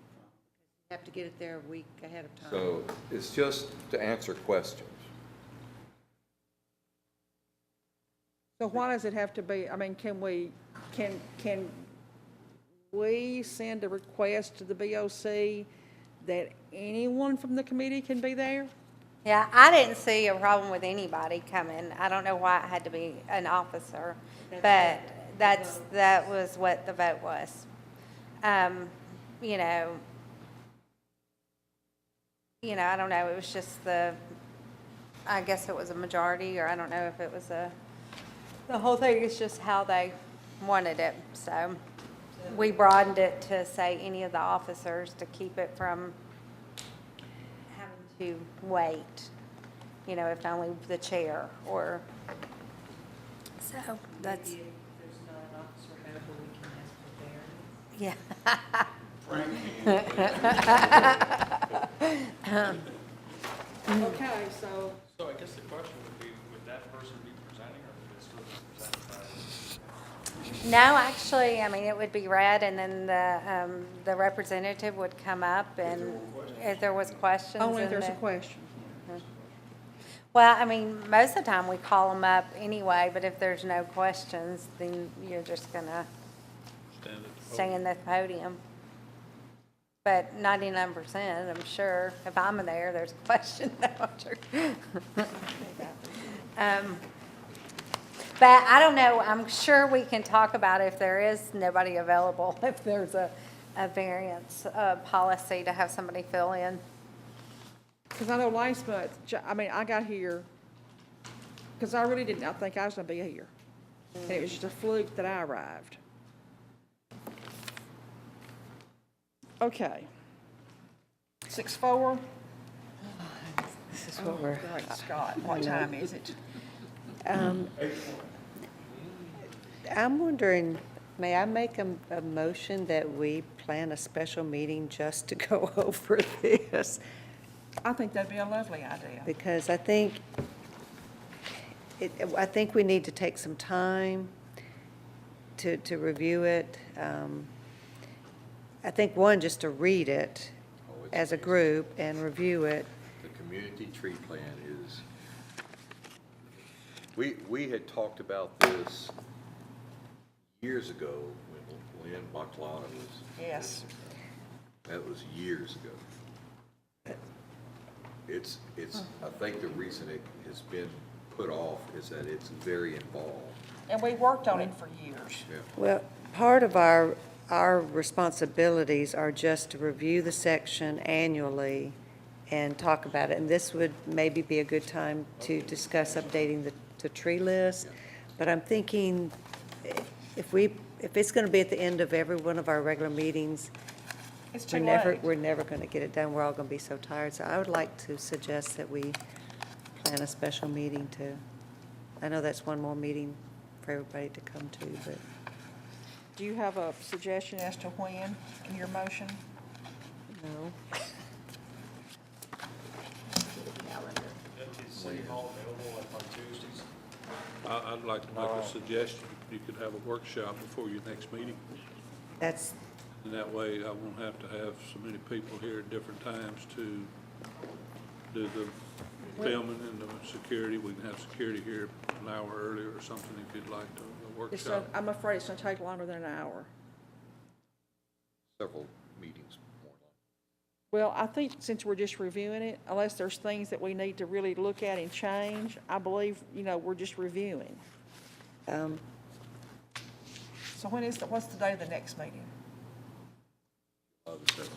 You have to get it there a week ahead of time. So it's just to answer questions. So why does it have to be, I mean, can we send a request to the BOC that anyone from the committee can be there? Yeah, I didn't see a problem with anybody coming. I don't know why it had to be an officer, but that was what the vote was. I don't know, it was just I guess it was a majority, or I don't know if it was the whole thing is just how they wanted it, so we broadened it to say any of the officers to keep it from having to wait, if only the chair, or, so that's, Maybe if there's not an officer available, we can ask for variance. yeah. Okay, so, So I guess the question would be, would that person be presenting, or would it still be presented by? No, actually, I mean, it would be read, and then the representative would come up, and if there was questions. only if and there's a the- question. Well, I mean, most of the time, we call them up anyway, but if there's no questions, then you're just gonna stand at the podium. But 99%, I'm sure, if I'm there, there's a question. No, I'm sure. But I don't know, I'm sure we can talk about if there is nobody available, if there's a variance policy to have somebody fill in. Because I know last month, I got here, because I really didn't, I think I was gonna be here. And it was just a fluke that I arrived. Okay. 6:04? This is what we're, Great Scott, what time is it? I'm wondering, may I make a motion that we plan a special meeting just to go over this? I think that'd be a lovely idea. Because I think we need to take some time to review it. I think, one, just to read it as a group and review it. The community tree plan is, we had talked about this years ago when Lynn Bacalana was. Yes. That was years ago. It's, I think the reason it has been put off is that it's very involved. And we worked on it for years. Yeah. Well, part of our responsibilities are just to review the section annually and talk about it. And this would maybe be a good time to discuss updating the tree list. But I'm thinking, if it's going to be at the end of every one of our regular meetings, It's too we're never going to get it done. We're all going to be so tired. So I would like to suggest that we plan a special meeting I know that's one more meeting for everybody to come to, but. Do you have a suggestion as to when in your motion? No. Is City Hall available like on Tuesdays? I'd like to make a suggestion. You could have a workshop before your next meeting. That's, And that way I won't have to have so many people here at different times to do the filming and the security. We can have security here an hour earlier or something if you'd like to, a It's gonna, workshop. I'm afraid it's gonna take longer than an hour. Several meetings more like. Well, I think since we're just reviewing it, unless there's things that we need to really look at and change, I believe, we're just reviewing. um, So what's the date of the next meeting? it's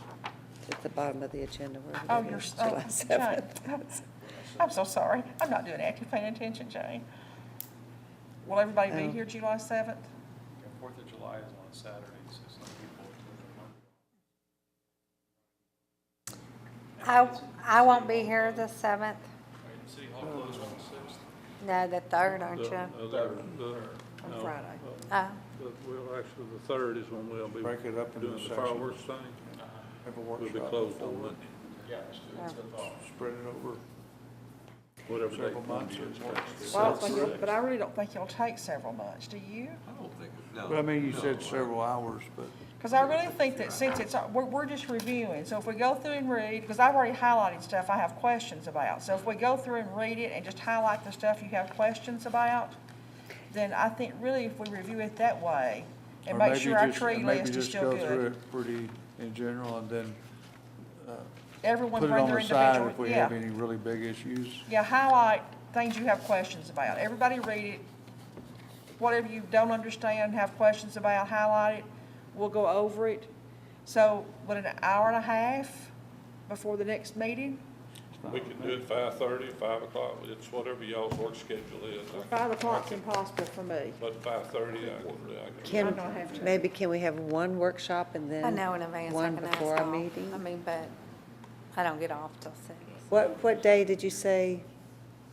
at the bottom of the agenda. where Oh, it you're, is, oh, July 7th. Jane. I'm so sorry. I'm not doing active paying attention, Jane. Will everybody be Oh. here July 7th? Fourth of July is on Saturday, so some people I won't be here the 7th. City Hall closed on the 6th. No, the 3rd, aren't you? On Friday. Well, actually, the 3rd is when we'll be Break it up into doing the sections. fireworks thing. Have a We'll be workshop closed before. on Monday, Spread it over. whatever day Several months Monday is. or more. Well, I don't think but I really don't think it'll take several months, do you? I don't think, But I mean, you said several hours, but Because I really think that since we're just reviewing, so if we go through and read, because I've already highlighted stuff I have questions about. So if we go through and read it and just highlight the stuff you have questions about, then I think really if we review it that way and or make maybe sure our just- tree maybe list is just still go through good. it pretty in general and then Everyone put it bring on their the side individual, if we yeah. have any really big issues. Yeah, highlight things you have questions about. Everybody read it. Whatever you don't understand, have questions about, highlight it. We'll go over it. So, would an hour and a half before the next meeting? We can do it 5:30, 5 o'clock, it's whatever y'all's work schedule is. 5 o'clock's impossible for me. But 5:30, I can. Can, I'm gonna have to. maybe can we have one workshop and then I know in advance I one can ask before our off. meeting? I mean, but I don't get off till 6. What day did you say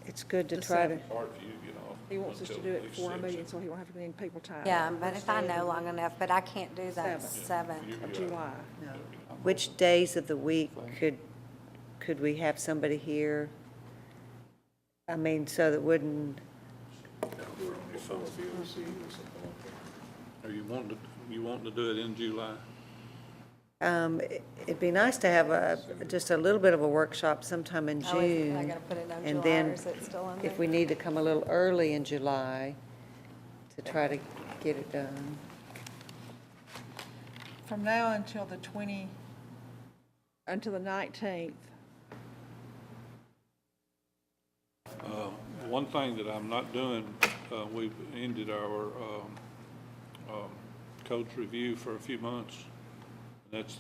it's good to The try to? It's hard for you to get off. He wants us to until do at it least before our 6. meeting, so he won't have to be people tired. Yeah, but if I know long enough, but I can't do that Seventh. 7th. Of July. Which days of the week could we have somebody here? I mean, so that wouldn't, Are you wanting to do it in July? it'd be nice to have just a little bit of a workshop sometime in I June. gotta put it on And July, then or is it still in there? if we need to come a little early in July to try to get it done. From now until until the 19th. One thing that I'm not doing, we've ended our codes review for a few months. That's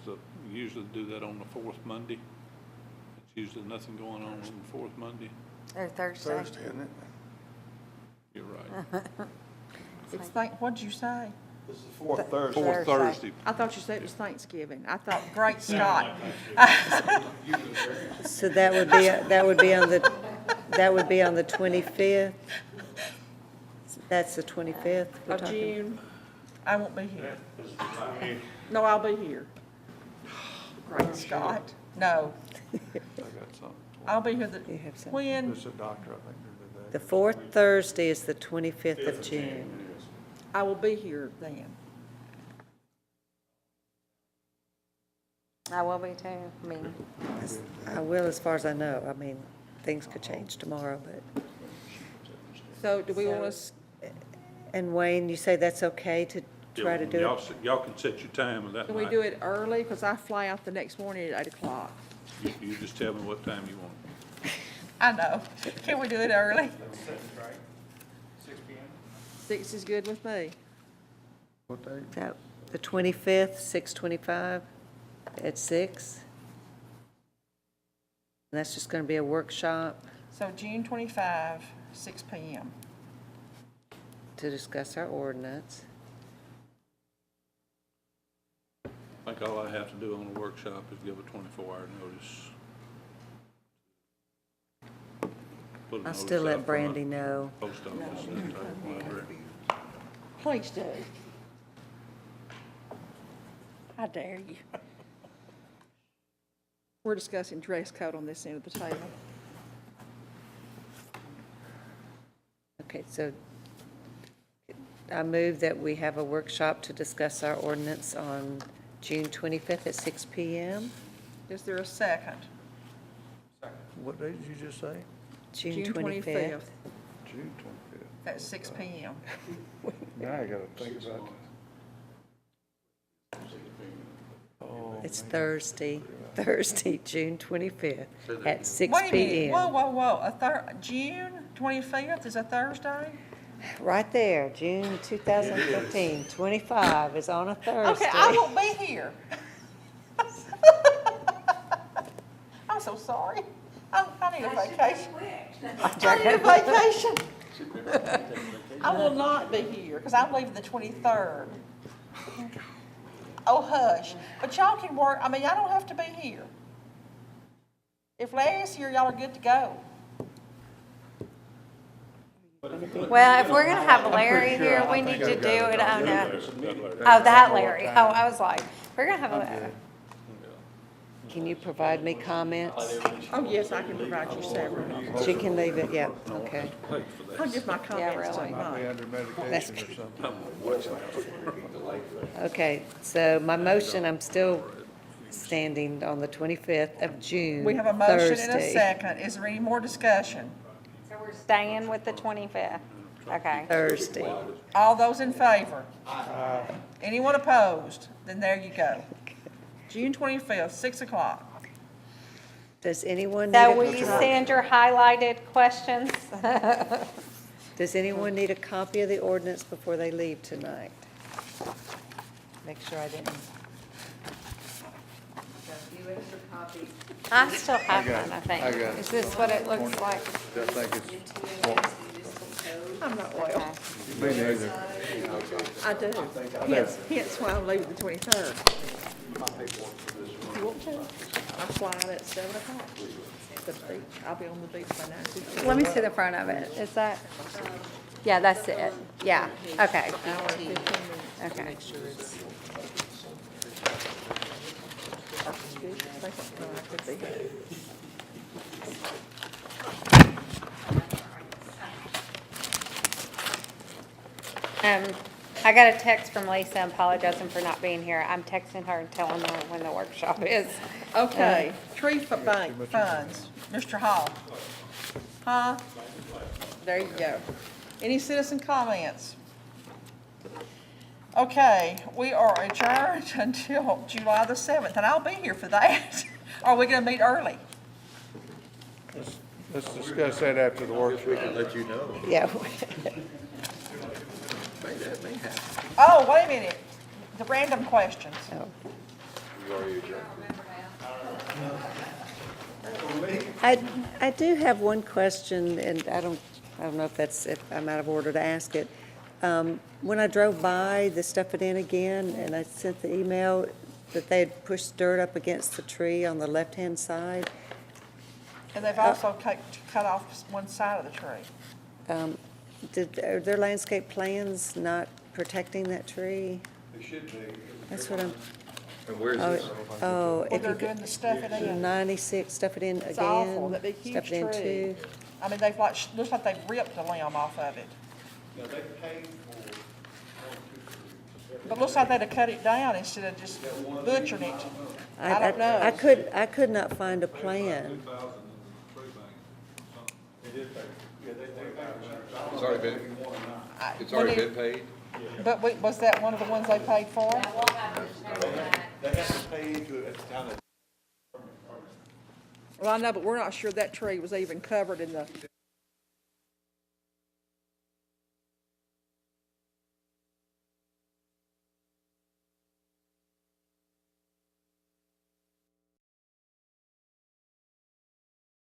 we usually do that on the 4th Monday. It's usually nothing going on the 4th Monday. Or Thursday. Thursday, isn't it? You're right. It's what'd you say? This is fourth Thursday. 4th Thursday. I thought you said it was Thanksgiving. I thought, great Scott. So that would be on the 25th? That's the 25th? we're Of talking? June. I won't be here. No, I'll be here. Great Scott. No, I got something. I'll be here You have something. when, This is a doctor, I think, they're today. The fourth Thursday is the 25th of June. I will be here then. I will be too. I mean, I will, as far as I know. I mean, things could change tomorrow, but. So do we want to, And Wayne, you say that's okay to try to do it? Y'all can set your time of that can we night. do it early? Because I fly out the next morning at 8 o'clock. You just tell me what time you want. I know. Can we do it early? 6 p.m.? 6 is good with me. What date? That- The 25th, 6:25 at 6? And that's just going to be a workshop So June 25, 6 PM. to discuss our ordinance. I think all I have to do on the workshop is give a 24-hour notice. Put a I'll notice still out let from Brandy the know. Post office and the library. Please do. How dare you? We're discussing dress code on this end of the table. Okay, so I move that we have a workshop to discuss our ordinance on June 25th at 6 PM. Is there a second? What date did you just say? June 25th. June 25th. At 6 PM. Now I gotta think about that. Oh, It's Thursday, June 25th at 6 Wait a minute, whoa, PM. whoa, whoa, June 25th is a Thursday? Right there, June 2015, 25 is on a Thursday. Okay, I won't be here. I'm so sorry. I need a vacation. I need a vacation. I will not be here, because I'm leaving the 23rd. Oh, hush. But y'all can work, I mean, I don't have to be here. If Larry's here, y'all are good to go. Well, if we're gonna have Larry here, we need to do it on a, oh, that Larry. Oh, I was like, we're gonna have a, Can you provide me comments? Oh, yes, I can provide you several. She can leave it, yeah, okay. I'll give my comments really. to Might be Mike. under That's medication or something. Okay, so my motion, I'm still standing on the 25th of June, We have a motion and a Thursday. second. Is there any more discussion? so we're staying with the 25th. Okay. Thursday. All those in favor? Anyone opposed? Then there you go. June 25th, 6 o'clock. Does anyone So need will you a, send your highlighted questions? does anyone need a copy of the ordinance before they leave tonight? Make sure I didn't. I still have got one, I it. think. I got it. Is this what it looks like? I think it's, I'm not well. me neither. I do. Hence why I'm leaving the 23rd. You want to? I'm flying at 7 o'clock. The beach, I'll be on the beach by 9:15. Let me see the front of it. Is that? Yeah, that's it. Yeah, okay. Hour and 15 minutes. Okay. They don't know I could be here. I got a text from Lisa apologizing for not being here. I'm texting her and telling her when the workshop is. Okay, tree bank funds, Mr. Hall. Huh? There you go. Any citizen comments? Okay, we are adjourned until July the 7th, and I'll be here for that. Are we gonna meet early? Let's discuss that after the workshop. Yeah. Oh, wait a minute. The random questions. Oh. I do have one question, and I don't know if I'm out of order to ask it. When I drove by the Stuff It In again, and I sent the email that they had pushed dirt up against the tree on the left-hand side, And they've also cut off one side of the tree. are their landscape plans not protecting that tree? It should be. That's what I'm, And where's oh, this? oh. Well, if they're you doing the Stuff It In. 96, Stuff It In again. It's awful, that big Stuff huge It In tree. 2. I mean, they've like, looks like they've ripped a limb off of it. Now, they paid for But looks like they'd have cut it down instead of just butchering it. I don't know. I could not find a plan. It's already been, it's already been paid? But was that one of the ones they paid for? they have to pay into it at the time. Well, I know, but we're not sure that tree was even covered in the